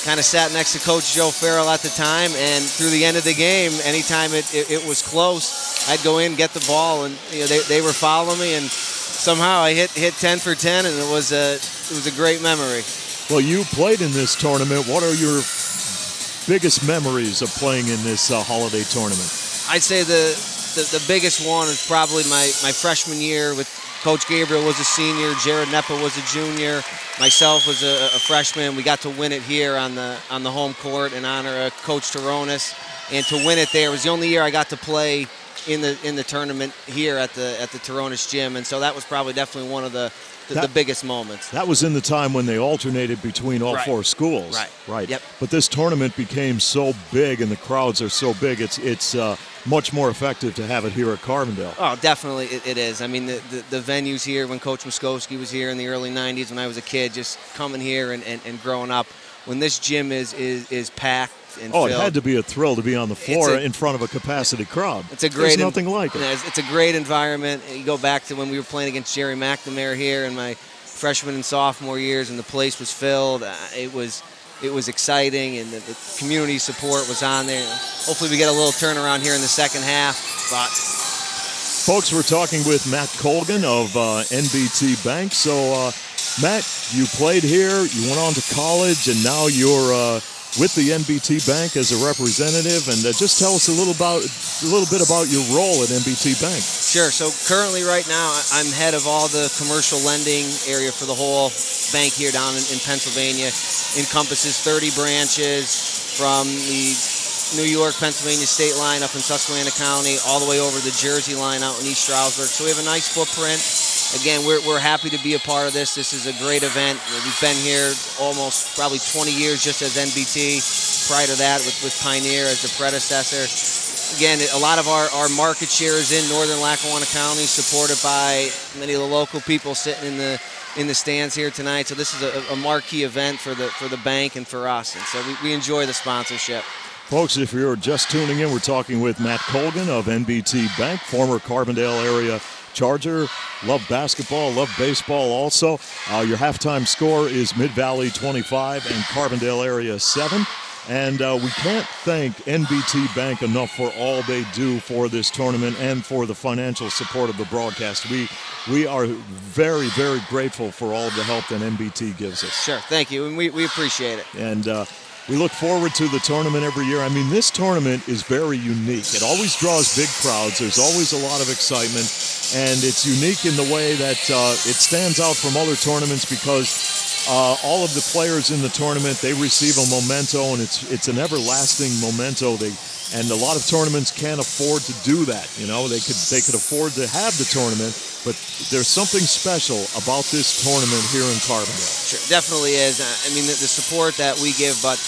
F: kind of sat next to Coach Joe Farrell at the time, and through the end of the game, anytime it was close, I'd go in, get the ball, and you know, they were following me, and somehow I hit 10 for 10, and it was a great memory.
A: Well, you played in this tournament. What are your biggest memories of playing in this holiday tournament?
F: I'd say the biggest one is probably my freshman year. With Coach Gabriel was a senior, Jared Neppa was a junior, myself was a freshman. We got to win it here on the home court in honor of Coach Turonis, and to win it there was the only year I got to play in the tournament here at the Turonis Gym, and so that was probably definitely one of the biggest moments. That
A: was in the time when they alternated between all 4 schools.
F: Right. Yep.
A: But this tournament became so big and the crowds are so big, it's much more effective to have it here at Carbondale.
F: Oh, definitely it is. I mean, the venues here, when Coach Muskowski was here in the early 90s when I was a kid, just coming here and growing up, when this gym is packed and filled.
A: It had to be a thrill to be on the floor in front of a capacity crowd.
F: There's
A: nothing like it.
F: It's a great environment. You go back to when we were playing against Jerry McNamara here in my freshman and sophomore years, and the place was filled. It was exciting, and the community support was on there. Hopefully we get a little turnaround here in the second half. But
A: folks, we're talking with Matt Colgan of NBT Bank. So, Matt, you played here, you went on to college, and now you're with the NBT Bank as a representative. And just tell us a little bit about your role at NBT Bank.
F: Sure. So currently, right now, I'm head of all the commercial lending area for the whole bank here down in Pennsylvania. Encompasses 30 branches from the New York, Pennsylvania state line up in Susquehanna County, all the way over the Jersey line out in East Stroudsburg. So we have a nice footprint. Again, we're happy to be a part of this. This is a great event. We've been here almost probably 20 years just as NBT. Prior to that with Pioneer as the predecessor. Again, a lot of our market share is in northern Lackawanna County, supported by many of the local people sitting in the stands here tonight. So this is a marquee event for the bank and for us. And so we enjoy the sponsorship.
A: Folks, if you're just tuning in, we're talking with Matt Colgan of NBT Bank, former Carbondale area Charger. Love basketball, love baseball also. Your halftime score is Mid-Valley 25 and Carbondale area 7. And we can't thank NBT Bank enough for all they do for this tournament and for the financial support of the broadcast. We are very, very grateful for all of the help that NBT gives us.
F: Sure, thank you, and we appreciate it.
A: And we look forward to the tournament every year. I mean, this tournament is very unique. It always draws big crowds. There's always a lot of excitement. And it's unique in the way that it stands out from other tournaments because all of the players in the tournament, they receive a memento, and it's an everlasting memento. And a lot of tournaments can't afford to do that. You know, they could afford to have the tournament, but there's something special about this tournament here in Carbondale.
F: Sure, definitely is. I mean, the support that we give, but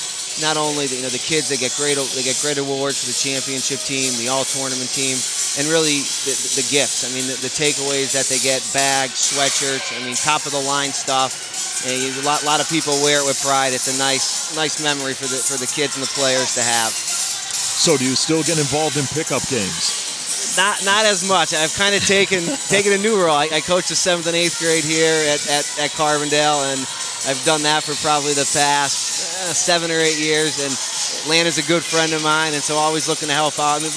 F: not only the kids, they get great awards for the championship team, the all-tournament team, and really the gifts. I mean, the takeaways that they get: bags, sweatshirts. I mean, top-of-the-line stuff. And a lot of people wear it with pride. It's a nice memory for the kids and the players to have.
A: So, do you still get involved in pickup games?
F: Not as much. I've kind of taken a new role. I coach the 7th and 8th grade here at Carbondale, and I've done that for probably the past 7 or 8 years. And Lana's a good friend of mine, and so always looking to help out. I mean,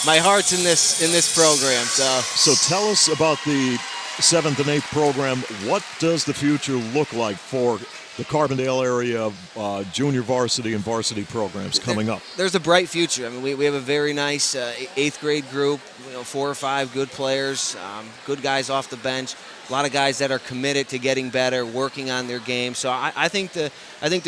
F: my heart's in this program.
A: So tell us about the 7th and 8th program. What does the future look like for the Carbondale area junior varsity and varsity programs coming up?
F: There's a bright future. I mean, we have a very nice 8th grade group, 4 or 5 good players, good guys off the bench, a lot of guys that are committed to getting better, working on their game. So I think the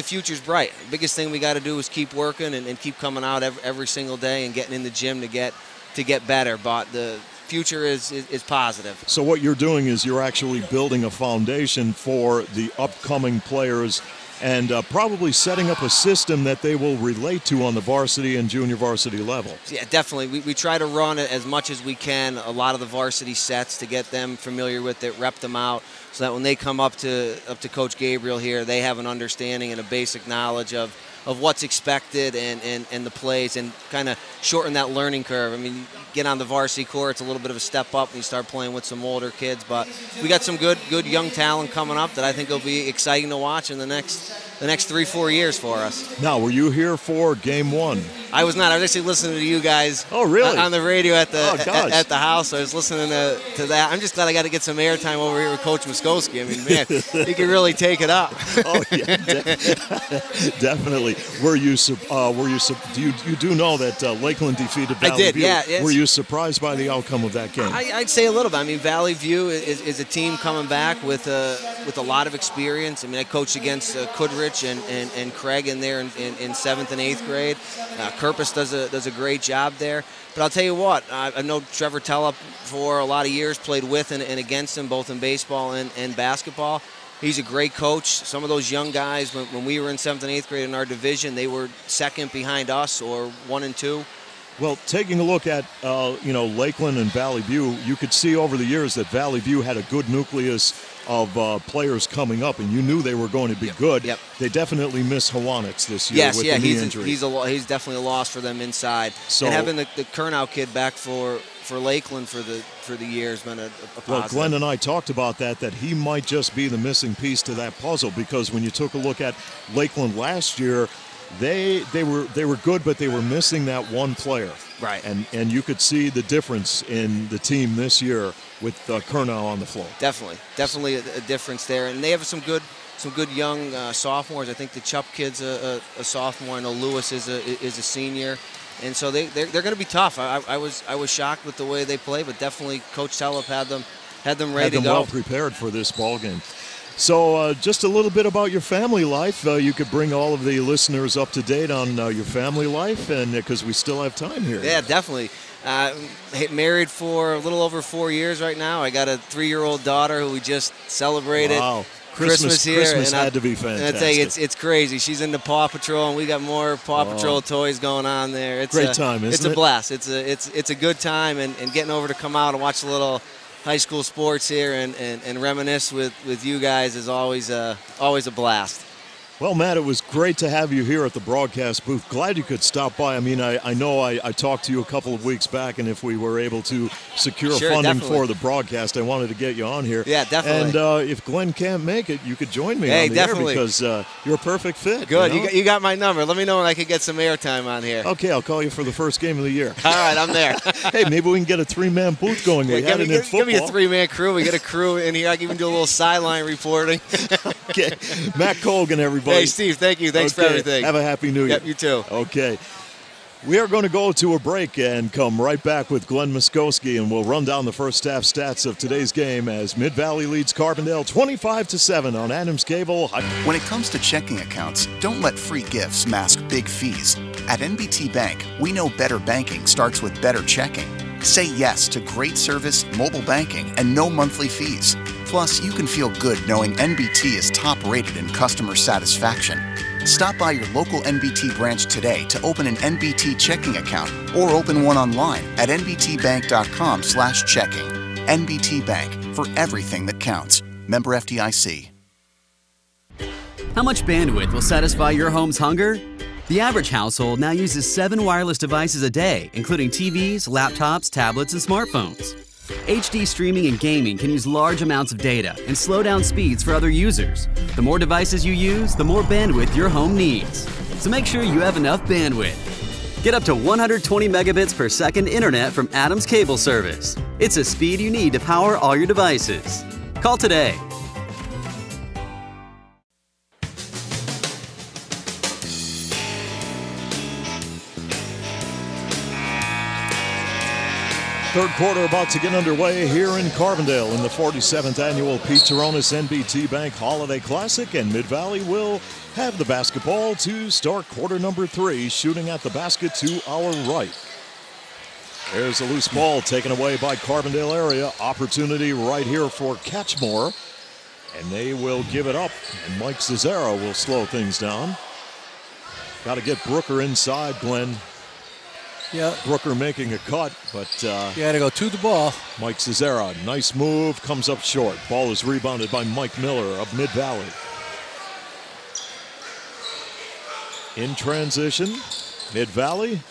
F: future's bright. The biggest thing we got to do is keep working and keep coming out every single day and getting in the gym to get better. But the future is positive.
A: So what you're doing is you're actually building a foundation for the upcoming players and probably setting up a system that they will relate to on the varsity and junior varsity level.
F: Yeah, definitely. We try to run it as much as we can, a lot of the varsity sets to get them familiar with it, rep them out, so that when they come up to Coach Gabriel here, they have an understanding and a basic knowledge of what's expected and the plays, and kind of shorten that learning curve. I mean, you get on the varsity court, it's a little bit of a step up when you start playing with some older kids, but we got some good young talent coming up that I think will be exciting to watch in the next 3-4 years for us.
A: Now, were you here for Game 1?
F: I was not. I was actually listening to you guys.
A: Oh, really?
F: On the radio at the house. I was listening to that. I'm just glad I got to get some airtime over here with Coach Muskowski. I mean, man, he can really take it up.
A: Oh yeah, definitely. You do know that Lakeland defeated Valley
F: View? I did.
A: View.
F: Yeah.
A: Were you surprised by the outcome of that game?
F: I'd say a little bit. I mean, Valley View is a team coming back with a lot of experience. I mean, I coached against Kudrich and Craig in there in 7th and 8th grade. Kirpus does a great job there. But I'll tell you what, I know Trevor Tellup for a lot of years, played with and against him both in baseball and basketball. He's a great coach. Some of those young guys, when we were in 7th and 8th grade in our division, they were second behind us or 1 and 2.
A: Well, taking a look at Lakeland and Valley View, you could see over the years that Valley View had a good nucleus of players coming up, and you knew they were going to be good.
F: Yep.
A: They definitely miss Hawanitz this year with the knee injury.
F: He's definitely a loss for them inside. So, and having the Kernow kid back for Lakeland for the year has been a positive.
A: Well, Glenn and I talked about that he might just be the missing piece to that puzzle, because when you took a look at Lakeland last year, they were good, but they were missing that one player.
F: Right.
A: And you could see the difference in the team this year with Kernow on the floor.
F: Definitely a difference there, and they have some good young sophomores. I think the Chupp kid's a sophomore. I know Lewis is a senior, and so they're going to be tough. I was shocked with the way they play, but definitely Coach Tellup had them ready to go.
A: Well prepared for this ball game. So just a little bit about your family life. You could bring all of the listeners up to date on your family life, and because we still have time here.
F: Yeah, definitely. Married for a little over 4 years right now. I got a 3-year-old daughter who we just celebrated.
A: Wow.
F: Christmas here.
A: Christmas had to be fantastic.
F: And I tell you, it's crazy. She's into Paw Patrol, and we got more Paw Patrol toys going on there. It's
A: great time, isn't it?
F: It's a blast. It's a good time, and getting over to come out and watch a little high school sports here and reminisce with you guys is always a blast.
A: Well, Matt, it was great to have you here at the broadcast booth. Glad you could stop by. I mean, I know I talked to you a couple of weeks back, and if we were able to secure funding
F: definitely.
A: for the broadcast, I wanted to get you on here.
F: Yeah, definitely.
A: And if Glenn can't make it, you could join me on the
F: definitely.
A: air because you're a perfect fit.
F: Good.
A: You know?
F: You got my number. Let me know when I could get some airtime on here.
A: Okay, I'll call you for the first game of the year.
F: All right, I'm there.
A: Hey, maybe we can get a three-man booth going. We had it in football.
F: Give me a three-man crew. We get a crew in here. I can even do a little sideline reporting.
A: Okay, Matt Colgan, everybody.
F: Hey, Steve, thank you. Thanks for everything.
A: Have a happy New Year.
F: Yep, you too.
A: Okay. We are going to go to a break and come right back with Glenn Muskowski, and we'll run down the first half stats of today's game as Mid-Valley leads Carbondale 25-7 on Adams Cable.
C: When it comes to checking accounts, don't let free gifts mask big fees. At NBT Bank, we know better banking starts with better checking. Say yes to great service, mobile banking, and no monthly fees. Plus, you can feel good knowing NBT is top rated in customer satisfaction. Stop by your local NBT branch today to open an NBT checking account or open one online at nbtbank.com/checking. NBT Bank, for everything that counts. Member FDIC.
G: How much bandwidth will satisfy your home's hunger? The average household now uses 7 wireless devices a day, including TVs, laptops, tablets, and smartphones. HD streaming and gaming can use large amounts of data and slow down speeds for other users. The more devices you use, the more bandwidth your home needs. So make sure you have enough bandwidth. Get up to 120 megabits per second internet from Adams Cable Service. It's a speed you need to power all your devices. Call today.
A: Third quarter about to get underway here in Carbondale in the 47th annual NBTTuronis NBT Bank Holiday Classic, and Mid-Valley will have the basketball to start quarter number 3, shooting at the basket to our right. There's a loose ball taken away by Carbondale area. Opportunity right here for Catchmore, and they will give it up, and Mike Cesaro will slow things down. Got to get Brooker inside, Glenn.
B: Yeah.
A: Brooker making a cut, but
B: You got to go to the ball.
A: Mike Cesaro, nice move, comes up short. Ball is rebounded by Mike Miller of Mid-Valley. In transition, Mid-Valley,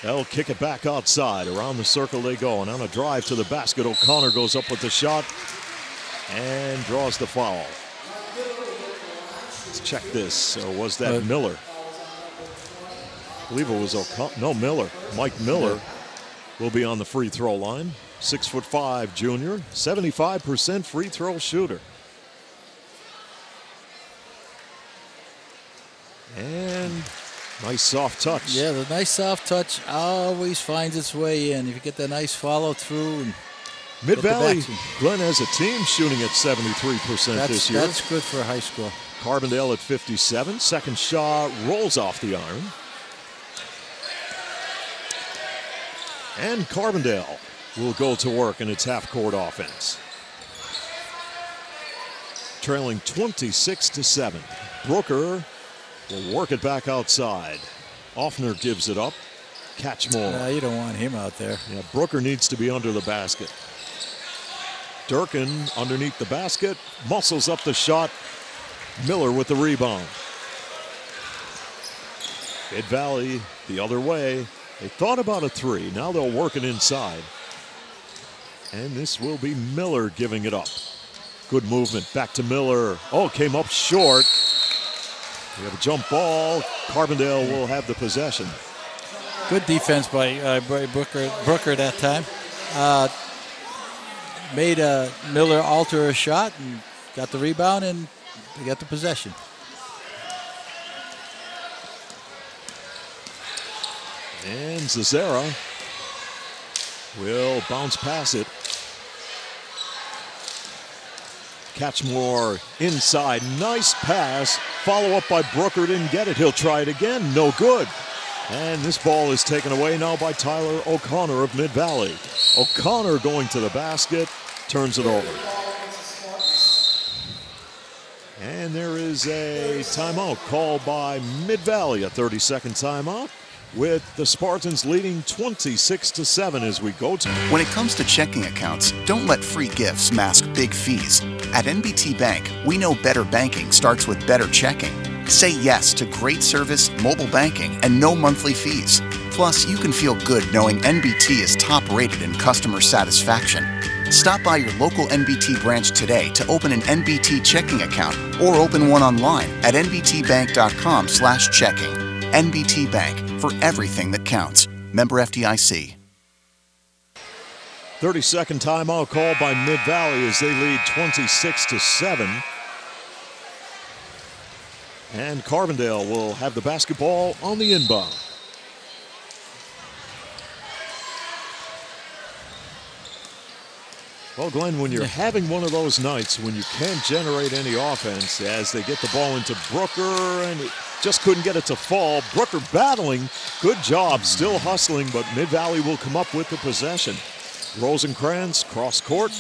A: they'll kick it back outside. Around the circle they go, and on a drive to the basket, O'Connor goes up with the shot and draws the foul. Let's check this. Or was that Miller? I believe it was O'Connor. No, Miller. Mike Miller will be on the free throw line. 6'5" junior, 75% free throw shooter. And nice soft touch.
B: Yeah, the nice soft touch always finds its way in. If you get that nice follow through. And
A: Mid-Valley, Glenn has a team shooting at 73% this year.
B: That's good for high school.
A: Carbondale at 57. Second shot rolls off the iron. And Carbondale will go to work in its half-court offense. Trailing 26-7. Brooker will work it back outside. Offner gives it up. Catchmore.
B: You don't want him out there.
A: Yeah, Brooker needs to be under the basket. Durkin underneath the basket. Muscles up the shot. Miller with the rebound. Mid-Valley the other way. They thought about a 3. Now they'll work it inside. And this will be Miller giving it up. Good movement. Back to Miller. Oh, came up short. We have a jump ball. Carbondale will have the possession.
B: Good defense by Brooker that time. Made Miller alter a shot and got the rebound, and they got the possession.
A: And Cesaro will bounce past it. Catchmore inside. Nice pass. Follow up by Brooker. Didn't get it. He'll try it again. No good. And this ball is taken away now by Tyler O'Connor of Mid-Valley. O'Connor going to the basket. Turns it over. And there is a timeout called by Mid-Valley. A 30-second timeout, with the Spartans leading 26-7 as we go to.
C: When it comes to checking accounts, don't let free gifts mask big fees. At NBT Bank, we know better banking starts with better checking. Say yes to great service, mobile banking, and no monthly fees. Plus, you can feel good knowing NBT is top rated in customer satisfaction. Stop by your local NBT branch today to open an NBT checking account or open one online at nbtbank.com/checking. NBT Bank, for everything that counts. Member FDIC.
A: 30-second timeout called by Mid-Valley as they lead 26-7. And Carbondale will have the basketball on the inbound. Well, Glenn, when you're having one of those nights when you can't generate any offense as they get the ball into Brooker and just couldn't get it to fall. Brooker battling. Good job, still hustling, but Mid-Valley will come up with the possession. Rosenkrantz cross court.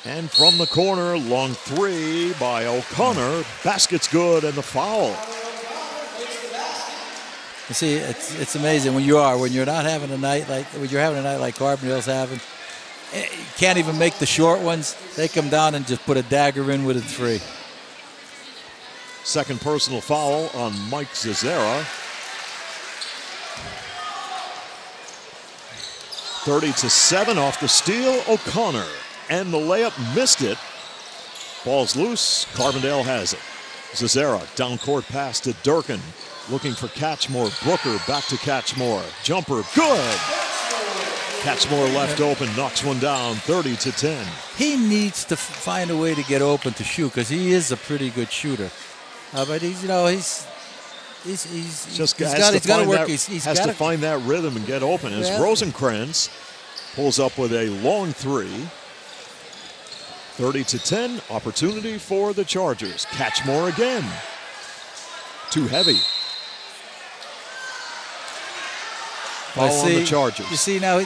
A: And from the corner, long three by O'Connor. Basket's good and the foul.
B: You see, it's amazing when you're not having a night like Carbondale's having. You can't even make the short ones. They come down and just put a dagger in with a three.
A: Second personal foul on Mike Zazera. 30-7 off the steal, O'Connor. And the layup missed it. Ball's loose, Carbondale has it. Zazera, down court pass to Durkin. Looking for Catchmore. Brooker back to Catchmore. Jumper, good! Catchmore left open, knocks one down, 30-10.
B: He needs to find a way to get open to shoot because he is a pretty good shooter. But he's got to work. He's got to
A: find that rhythm and get open. As Rosenkrantz pulls up with a long three. 30-10, opportunity for the Chargers. Catchmore again. Too heavy. Foul on the Chargers.
B: You see now,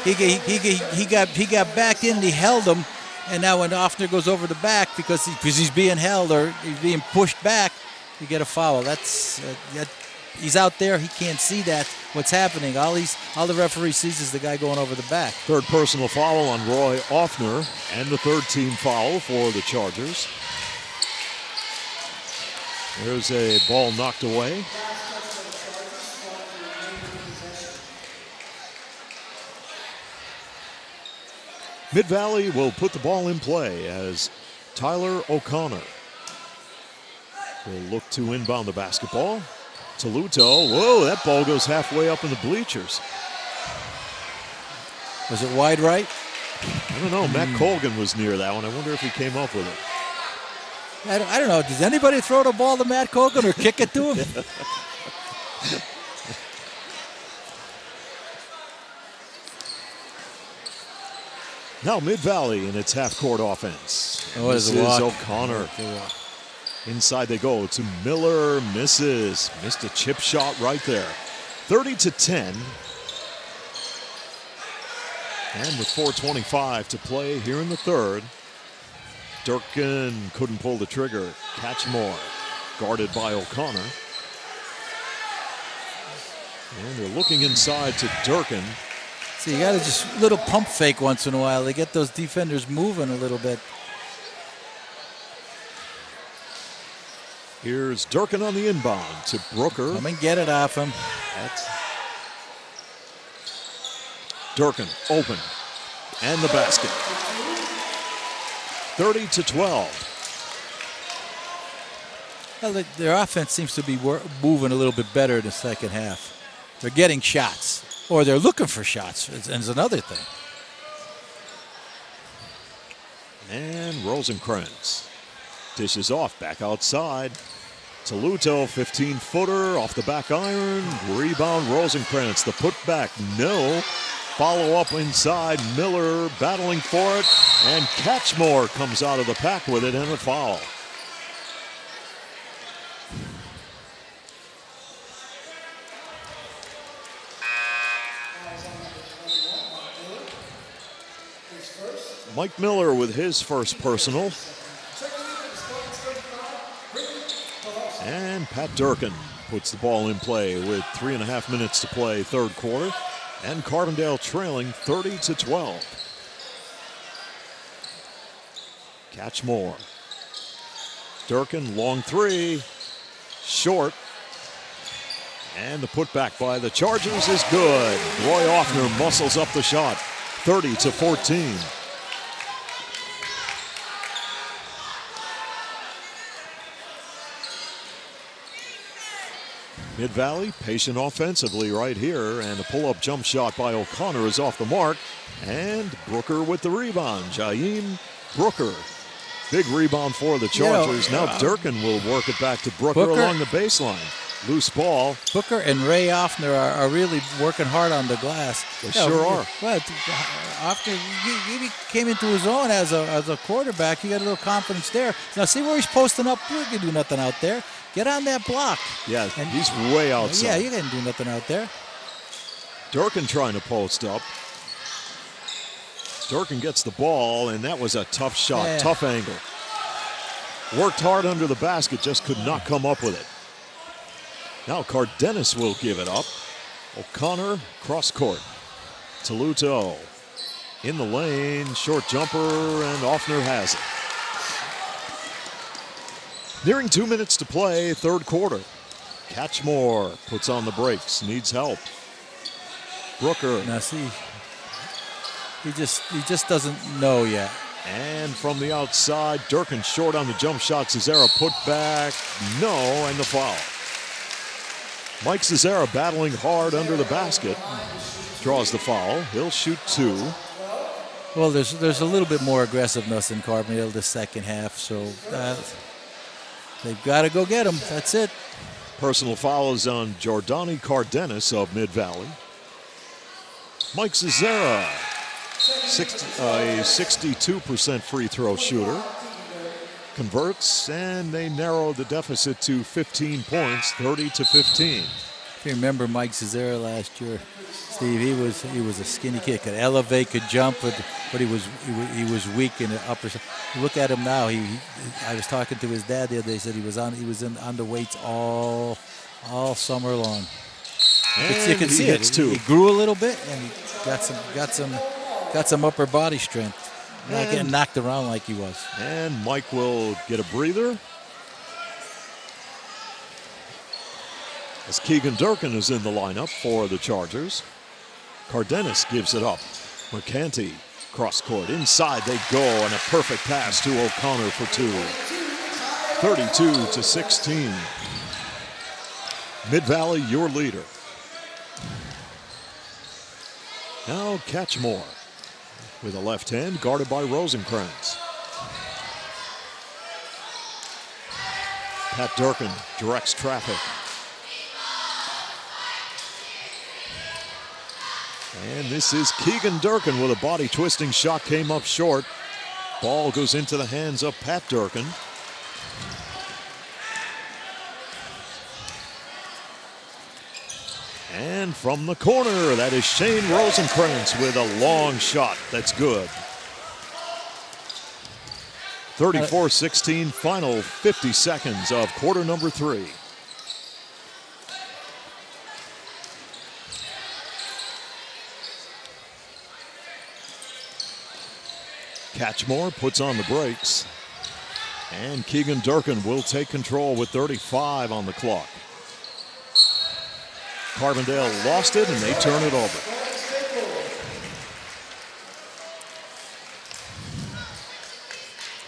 B: he got back in. He held him, and now when Offner goes over the back because he's being held or he's being pushed back, you get a foul. He's out there. He can't see what's happening. All the referee sees is the guy going over the back.
A: Third personal foul on Roy Offner, and the third team foul for the Chargers. There's a ball knocked away. Mid-Valley will put the ball in play as Tyler O'Connor will look to inbound the basketball. Toluto, whoa, that ball goes halfway up in the bleachers.
B: Was it wide right?
A: I don't know. Matt Colgan was near that one. I wonder if he came up with it.
B: I don't know. Does anybody throw the ball to Matt Colgan or kick it to him?
A: Now Mid-Valley in its half-court offense.
B: This
A: is O'Connor. Inside they go to Miller, misses. Missed a chip shot right there. 30-10. And with 4:25 to play here in the third, Durkin couldn't pull the trigger. Catchmore guarded by O'Connor. And they're looking inside to Durkin.
B: See, you got to just little pump fake once in a while. They get those defenders moving a little bit.
A: Here's Durkin on the inbound to Brooker.
B: Come and get it off him.
A: Durkin open. And the basket. 30-12.
B: Well, their offense seems to be moving a little bit better in the second half. They're getting shots. Or they're looking for shots, and it's another thing.
A: And Rosenkrantz dishes off, back outside. Toluto, 15-footer off the back iron. Rebound, Rosenkrantz. The putback, no. Follow-up inside, Miller battling for it. And Catchmore comes out of the pack with it and a foul. Mike Miller with his first personal. And Pat Durkin puts the ball in play with 3.5 minutes to play third quarter. And Carbondale trailing 30-12. Catchmore. Durkin, long three. short. And the putback by the Chargers is good. Roy Offner muscles up the shot, 30-14. Mid-Valley patient offensively right here, and a pull-up jump shot by O'Connor is off the mark. And Brooker with the rebound. Jaheim Brooker. Big rebound for the Chargers. Now Durkin will work it back to Brooker along the baseline. Loose ball.
B: Booker and Ray Offner are really working hard on the glass.
A: They sure are.
B: Well, Offner, he came into his own as a quarterback. He got a little confidence there. Now see where he's posting up. You can do nothing out there. Get on that block.
A: Yeah, and he's way outside.
B: Yeah, you didn't do nothing out there.
A: Durkin trying to post up. Durkin gets the ball, and that was a tough shot, tough angle. Worked hard under the basket, just could not come up with it. Now Cardenas will give it up. O'Connor cross court. Toluto in the lane, short jumper, and Offner has it. Nearing 2 minutes to play, third quarter. Catchmore puts on the brakes, needs help. Brooker.
B: Now see, he just doesn't know yet.
A: And from the outside, Durkin short on the jump shot. Cesara put back, no, and the foul. Mike Cesara battling hard under the basket. Draws the foul. He'll shoot 2.
B: Well, there's a little bit more aggressiveness in Carbondale this second half, so they've got to go get him. That's it.
A: Personal foul is on Jordani Cardenas of Mid-Valley. Mike Cesara, a 62% free throw shooter. Converts, and they narrow the deficit to 15 points, 30-15.
B: If you remember Mike Cesara last year, Steve, he was a skinny kid, could elevate, could jump, but he was weak in the upper side. Look at him now. I was talking to his dad the other day. He said he was on the weights all summer long.
A: And
B: you can see it. He grew a little bit, and he got some upper body strength. Not getting knocked around like he was.
A: And Mike will get a breather. As Keegan Durkin is in the lineup for the Chargers. Cardenas gives it up. McCanty cross court. Inside they go, and a perfect pass to O'Connor for 2. 32-16. Mid-Valley, your leader. Now Catchmore with a left hand, guarded by Rosenkrantz. Pat Durkin directs traffic. And this is Keegan Durkin with a body twisting shot, came up short. Ball goes into the hands of Pat Durkin. And from the corner, that is Shane Rosenkrantz with a long shot. That's good. 34-16, final 50 seconds of quarter number 3. Catchmore puts on the brakes. And Keegan Durkin will take control with 35 on the clock. Carbondale lost it, and they turn it over.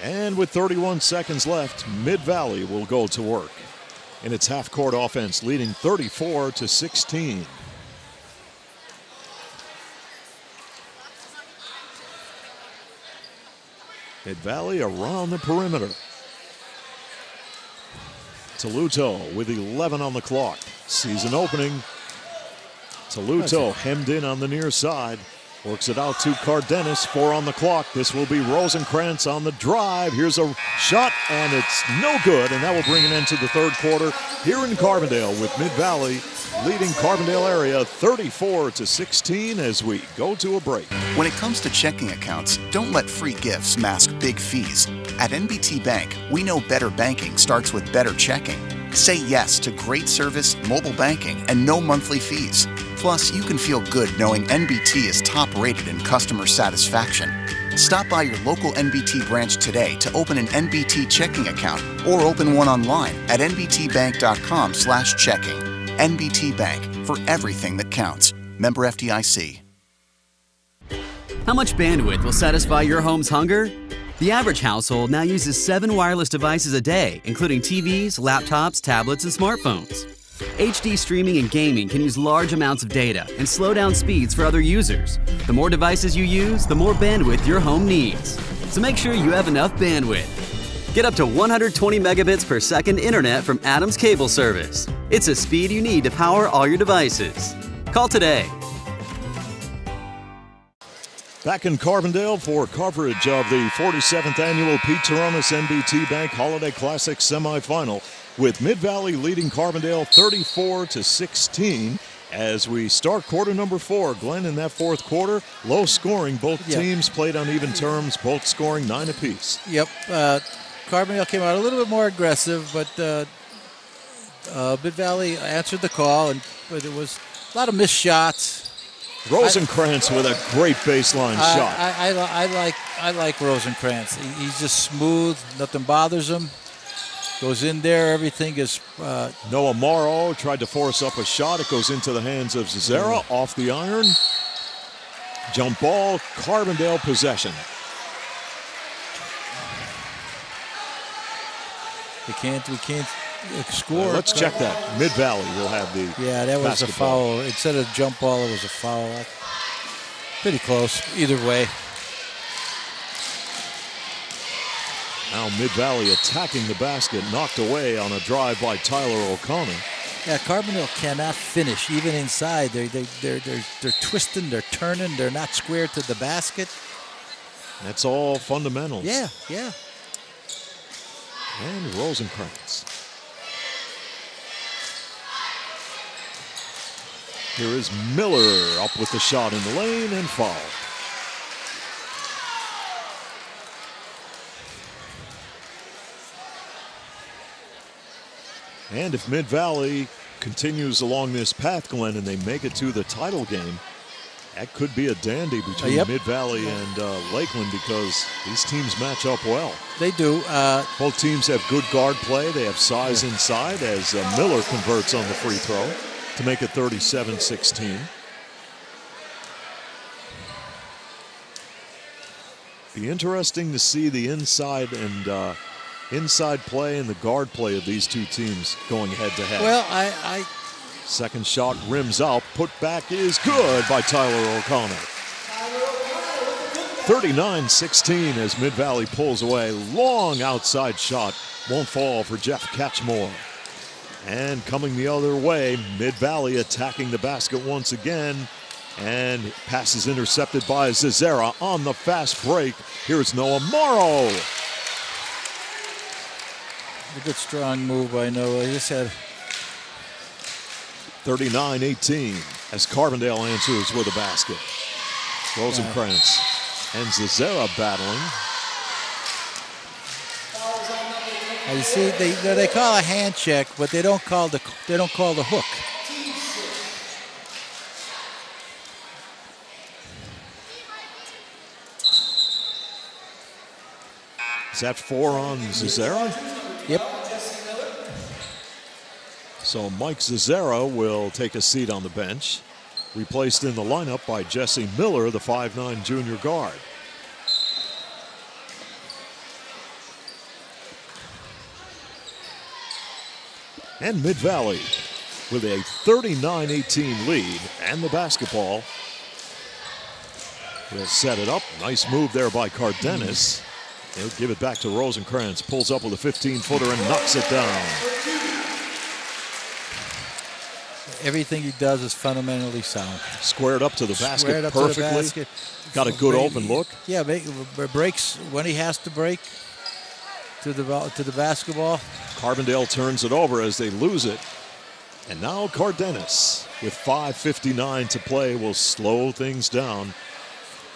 A: And with 31 seconds left, Mid-Valley will go to work in its half-court offense, leading 34-16. Mid-Valley around the perimeter. Toluto with 11 on the clock. Sees an opening. Toluto hemmed in on the near side. Works it out to Cardenas. 4 on the clock. This will be Rosenkrantz on the drive. Here's a shot, and it's no good, and that will bring an end to the third quarter here in Carbondale, with Mid-Valley leading Carbondale area 34-16 as we go to a break.
C: When it comes to checking accounts, don't let free gifts mask big fees. At NBT Bank, we know better banking starts with better checking. Say yes to great service, mobile banking, and no monthly fees. Plus, you can feel good knowing NBT is top rated in customer satisfaction. Stop by your local NBT branch today to open an NBT checking account or open one online at nbtbank.com/checking. NBT Bank, for everything that counts. Member FDIC.
G: How much bandwidth will satisfy your home's hunger? The average household now uses 7 wireless devices a day, including TVs, laptops, tablets, and smartphones. HD streaming and gaming can use large amounts of data and slow down speeds for other users. The more devices you use, the more bandwidth your home needs. So make sure you have enough bandwidth. Get up to 120 megabits per second internet from Adams Cable Service. It's a speed you need to power all your devices. Call today.
A: Back in Carbondale for coverage of the 47th annual Pete Turonis NBT Bank Holiday Classic semifinal, with Mid-Valley leading Carbondale 34-16 as we start quarter number 4. Glenn, in that fourth quarter, low scoring. Both teams played on even terms, both scoring 9 apiece.
B: Yep. Carbondale came out a little bit more aggressive, but Mid-Valley answered the call, but it was a lot of missed shots.
A: Rosenkrantz with a great baseline shot.
B: I like Rosenkrantz. He's just smooth. Nothing bothers him. Goes in there. Everything is.
A: Noah Morrow tried to force up a shot. It goes into the hands of Zazera off the iron. Jump ball. Carbondale possession.
B: We can't score.
A: Let's check that. Mid-Valley will have the
B: that was
A: basketball.
B: a foul. Instead of jump ball, it was a foul. Pretty close either way.
A: Now Mid-Valley attacking the basket, knocked away on a drive by Tyler O'Connor.
B: Yeah, Carbondale cannot finish even inside. They're twisting, they're turning, they're not square to the basket.
A: That's all fundamentals.
B: Yeah.
A: And Rosenkrantz. Here is Miller up with the shot in the lane and foul. And if Mid-Valley continues along this path, Glenn, and they make it to the title game, that could be a dandy between Mid-Valley and Lakeland, because these teams match up well.
B: They do.
A: Both teams have good guard play. They have size inside as Miller converts on the free throw to make it 37-16. Be interesting to see the inside play and the guard play of these two teams going head to head.
B: Well,
A: Second shot rims out. Put back is good by Tyler O'Connor. 39-16 as Mid-Valley pulls away. Long outside shot. Won't fall for Jeff Catchmore. And coming the other way, Mid-Valley attacking the basket once again. And pass is intercepted by Zazera on the fast break. Here's Noah Morrow.
B: A good strong move by Noah. He just had
A: 39-18 as Carbondale answers with a basket. Rosenkrantz and Zazera battling.
B: You see, they call a hand check, but they don't call the hook.
A: Is that 4 on Zazera?
B: Yep.
A: So Mike Zazera will take a seat on the bench, replaced in the lineup by Jesse Miller, the 5'9" junior guard. And Mid-Valley with a 39-18 lead and the basketball. Will set it up. Nice move there by Cardenas. He'll give it back to Rosenkrantz. Pulls up with a 15-footer and knocks it down.
B: Everything he does is fundamentally sound.
A: Squared up to the basket perfectly. Got a good open look.
B: Yeah, breaks when he has to break to the basketball.
A: Carbondale turns it over as they lose it. And now Cardenas, with 5:59 to play, will slow things down.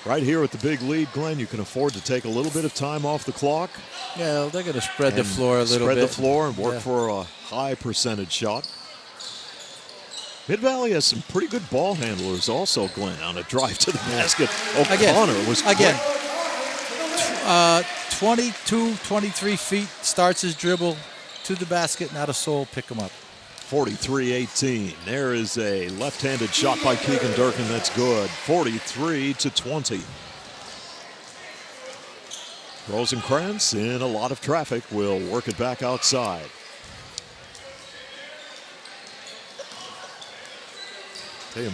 A: Right here at the big lead, Glenn, you can afford to take a little bit of time off the clock.
B: Yeah, they're going to spread the floor a little bit.
A: Spread the floor and work for a high percentage shot. Mid-Valley has some pretty good ball handlers also, Glenn, on a drive to the basket. O'Connor was quick.
B: 22, 23 feet, starts his dribble to the basket, not a soul, pick him up.
A: 43-18. There is a left-handed shot by Keegan Durkin. That's good. 43-20. Rosenkrantz, in a lot of traffic, will work it back outside.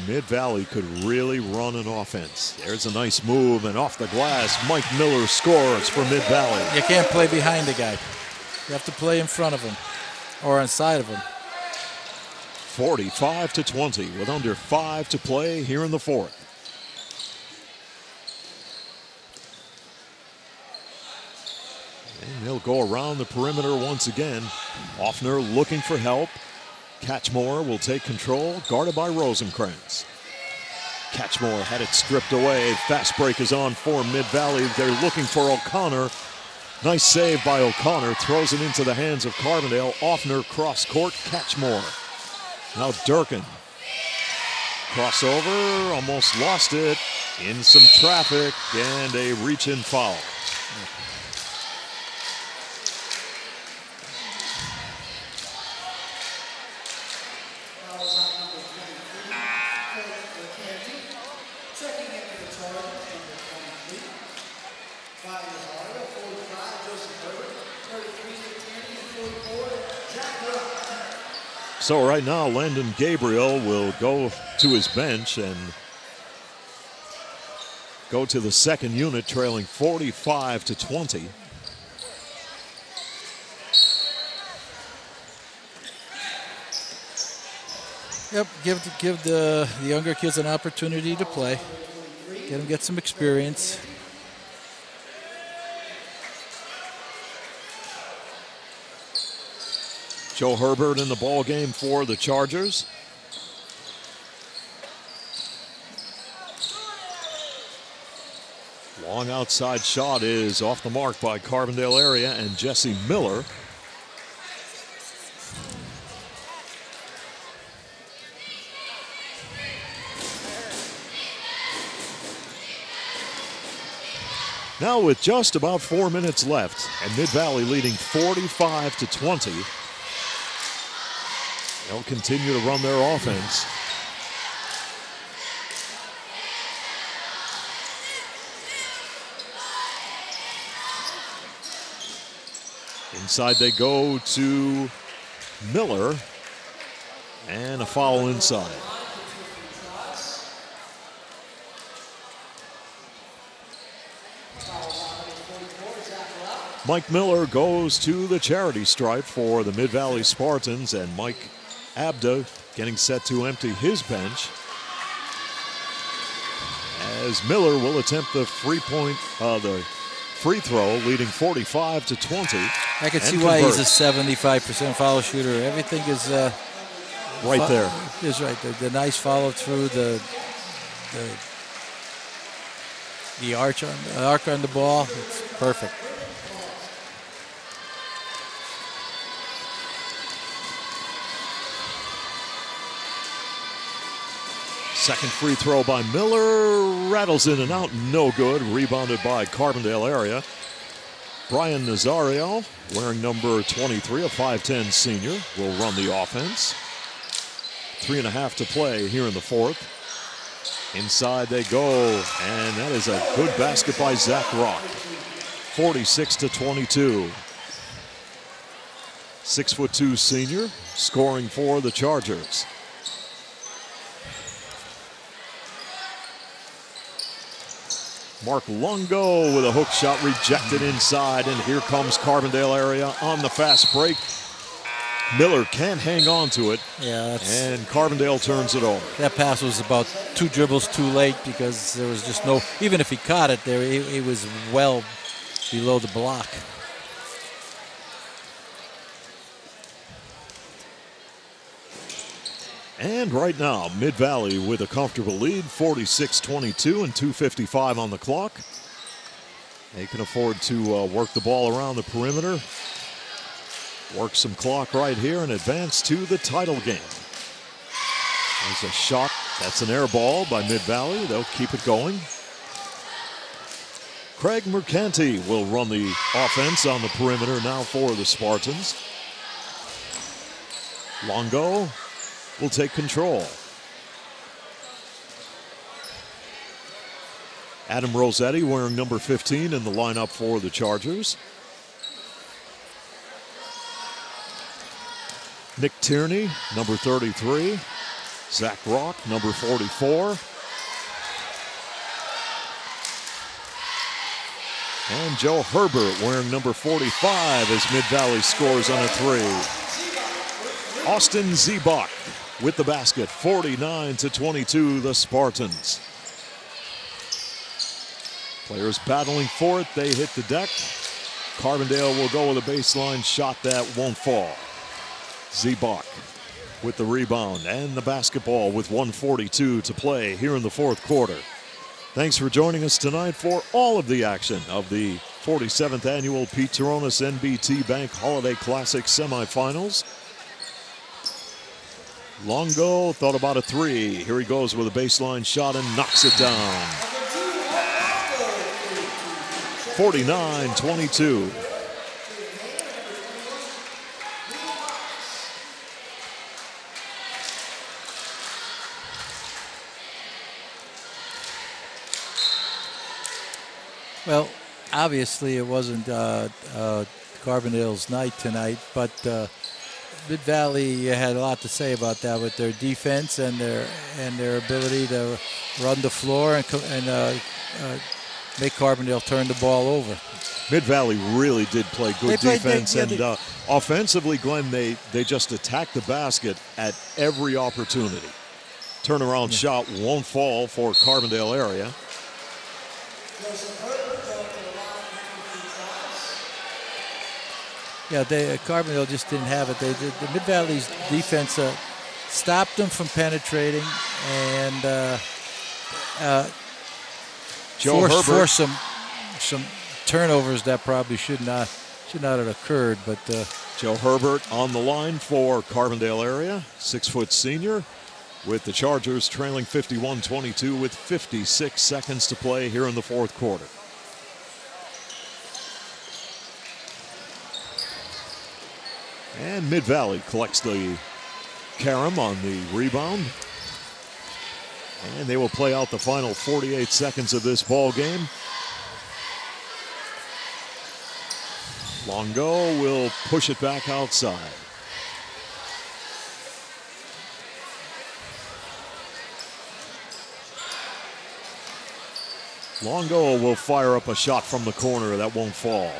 A: Mid-Valley could really run an offense. There's a nice move, and off the glass, Mike Miller scores for Mid-Valley.
B: You can't play behind the guy. You have to play in front of him or inside of him.
A: 45-20 with under 5 to play here in the fourth. And they'll go around the perimeter once again. Offner looking for help. Catchmore will take control, guarded by Rosenkrantz. Catchmore had it stripped away. Fast break is on for Mid-Valley. They're looking for O'Connor. Nice save by O'Connor. Throws it into the hands of Carbondale. Offner cross court. Catchmore. Now Durkin. Crossover. Almost lost it. In some traffic and a reach-in foul. So right now, Landon Gabriel will go to his bench and go to the second unit, trailing 45-20.
B: Yep, give the younger kids an opportunity to play. Get some experience.
A: Joe Herbert in the ball game for the Chargers. Long outside shot is off the mark by Carbondale area and Jesse Miller. Now with just about 4 minutes left and Mid-Valley leading 45-20. They'll continue to run their offense. Inside they go to Miller, and a foul inside. Mike Miller goes to the charity stripe for the Mid-Valley Spartans, and Mike Abda getting set to empty his bench as Miller will attempt the free throw, leading 45-20.
B: I can see why he's a 75% foul shooter. Everything is
A: right there.
B: Is right. The nice follow through, the arc on the ball. It's perfect.
A: Second free throw by Miller, rattles in and out, no good. Rebounded by Carbondale area. Brian Nazario, wearing number 23, a 5'10 senior, will run the offense. 3.5 to play here in the fourth. Inside they go, and that is a good basket by Zach Rock. 46-22. 6'2" senior, scoring for the Chargers. Mark Lungo with a hook shot rejected inside, and here comes Carbondale area on the fast break. Miller can't hang on to it, and Carbondale turns it over.
B: That pass was about 2 dribbles too late because there was just no, even if he caught it there, it was well below the block.
A: And right now, Mid-Valley with a comfortable lead, 46-22 and 2:55 on the clock. They can afford to work the ball around the perimeter, work some clock right here, and advance to the title game. There's a shot. That's an air ball by Mid-Valley. They'll keep it going. Craig Mercanti will run the offense on the perimeter now for the Spartans. Longo will take control. Adam Rossetti wearing number 15 in the lineup for the Chargers. Nick Tierney, number 33. Zach Rock, number 44. And Joe Herbert wearing number 45 as Mid-Valley scores on a three. Austin Zebach with the basket, 49-22, the Spartans. Players battling for it, they hit the deck. Carbondale will go with a baseline shot that won't fall. Zebach with the rebound and the basketball with 1:42 to play here in the fourth quarter. Thanks for joining us tonight for all of the action of the 47th annual Pete Turonis NBT Bank Holiday Classic semifinals. Longo thought about a three. Here he goes with a baseline shot and knocks it down. 49-22.
B: Well, obviously it wasn't Carbondale's night tonight, but Mid-Valley had a lot to say about that with their defense and their ability to run the floor and make Carbondale turn the ball over.
A: Mid-Valley really did play good defense, and offensively, Glenn, they just attacked the basket at every opportunity. Turnaround shot won't fall for Carbondale area.
B: Yeah, Carbondale just didn't have it. The Mid-Valley's defense stopped them from penetrating and forced some turnovers that probably should not have occurred. But
A: Joe Herbert on the line for Carbondale area, 6-foot senior, with the Chargers trailing 51-22 with 56 seconds to play here in the fourth quarter. And Mid-Valley collects the carom on the rebound. And they will play out the final 48 seconds of this ball game. Longo will push it back outside. Longo will fire up a shot from the corner that won't fall.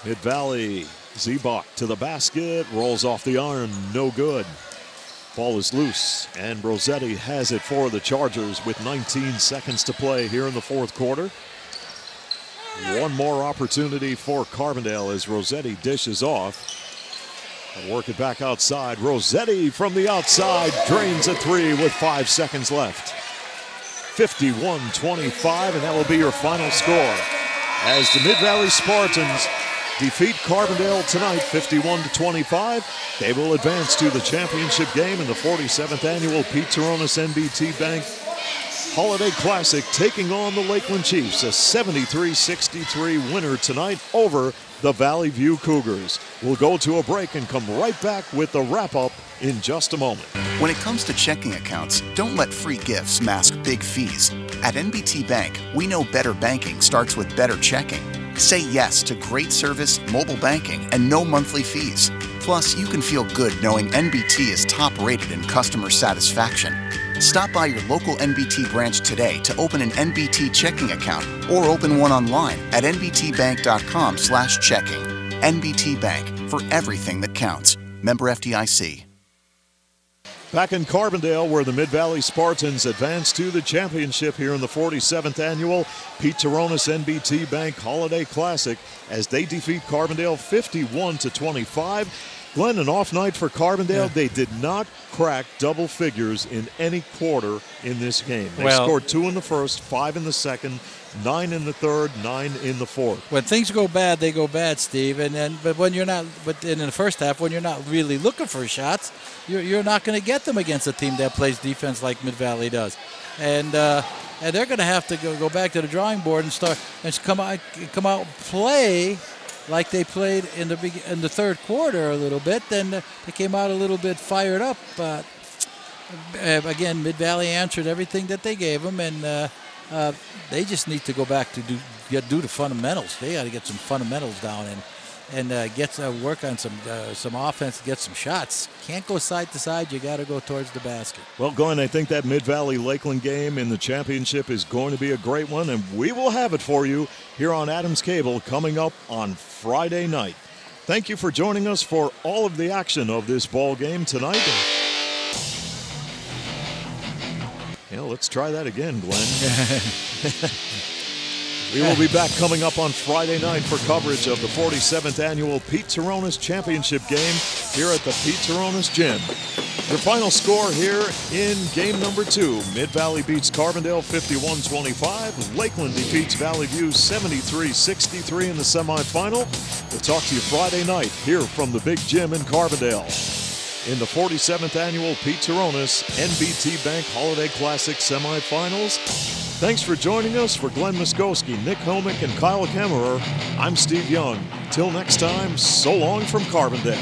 A: Mid-Valley, Zebach to the basket, rolls off the iron, no good. Ball is loose, and Rossetti has it for the Chargers with 19 seconds to play here in the fourth quarter. One more opportunity for Carbondale as Rossetti dishes off. And work it back outside. Rossetti from the outside drains a three with 5 seconds left. 51-25, and that will be your final score as the Mid-Valley Spartans defeat Carbondale tonight 51-25. They will advance to the championship game in the 47th annual Pete Turonis NBT Bank Holiday Classic, taking on the Lakeland Chiefs, a 73-63 winner tonight over the Valley View Cougars. We'll go to a break and come right back with the wrap-up in just a moment.
C: When it comes to checking accounts, don't let free gifts mask big fees. At NBT Bank, we know better banking starts with better checking. Say yes to great service, mobile banking, and no monthly fees. Plus, you can feel good knowing NBT is top-rated in customer satisfaction. Stop by your local NBT branch today to open an NBT checking account or open one online at nbtbank.com/checking. NBT Bank, for everything that counts. Member FDIC.
A: Back in Carbondale, where the Mid-Valley Spartans advance to the championship here in the 47th annual Pete Turonis NBT Bank Holiday Classic as they defeat Carbondale 51-25. Glenn, an off night for Carbondale. Yeah. They did not crack double figures in any quarter in this game. They scored 2 in the first, 5 in the second, 9 in the third, 9 in the fourth.
B: When things go bad, they go bad, Steve. But when you're not, in the first half, when you're not really looking for shots, you're not going to get them against a team that plays defense like Mid-Valley does. And and they're going to have to go back to the drawing board and start and come out and play like they played in the third quarter a little bit. Then they came out a little bit fired up. But again, Mid-Valley answered everything that they gave them, and they just need to go back to do the fundamentals. They got to get some fundamentals down and get work on some offense, get some shots. Can't go side to side. You got to go towards the basket.
A: Well, Glenn, I think that Mid-Valley Lakeland game in the championship is going to be a great one, and we will have it for you here on Adams Cable coming up on Friday night. Thank you for joining us for all of the action of this ball game tonight. Yeah, let's try that again, Glenn. We will be back coming up on Friday night for coverage of the 47th annual Pete Turonis Championship game here at the Pete Turonis Gym. Your final score here in game number 2. Mid-Valley beats Carbondale 51-25. Lakeland defeats Valley View 73-63 in the semifinal. We'll talk to you Friday night here from the big gym in Carbondale in the 47th annual Pete Turonis NBT Bank Holiday Classic semifinals. Thanks for joining us. For Glenn Muskowski, Nick Homick, and Kyle Kemmerer, I'm Steve Young. Till next time, so long from Carbondale.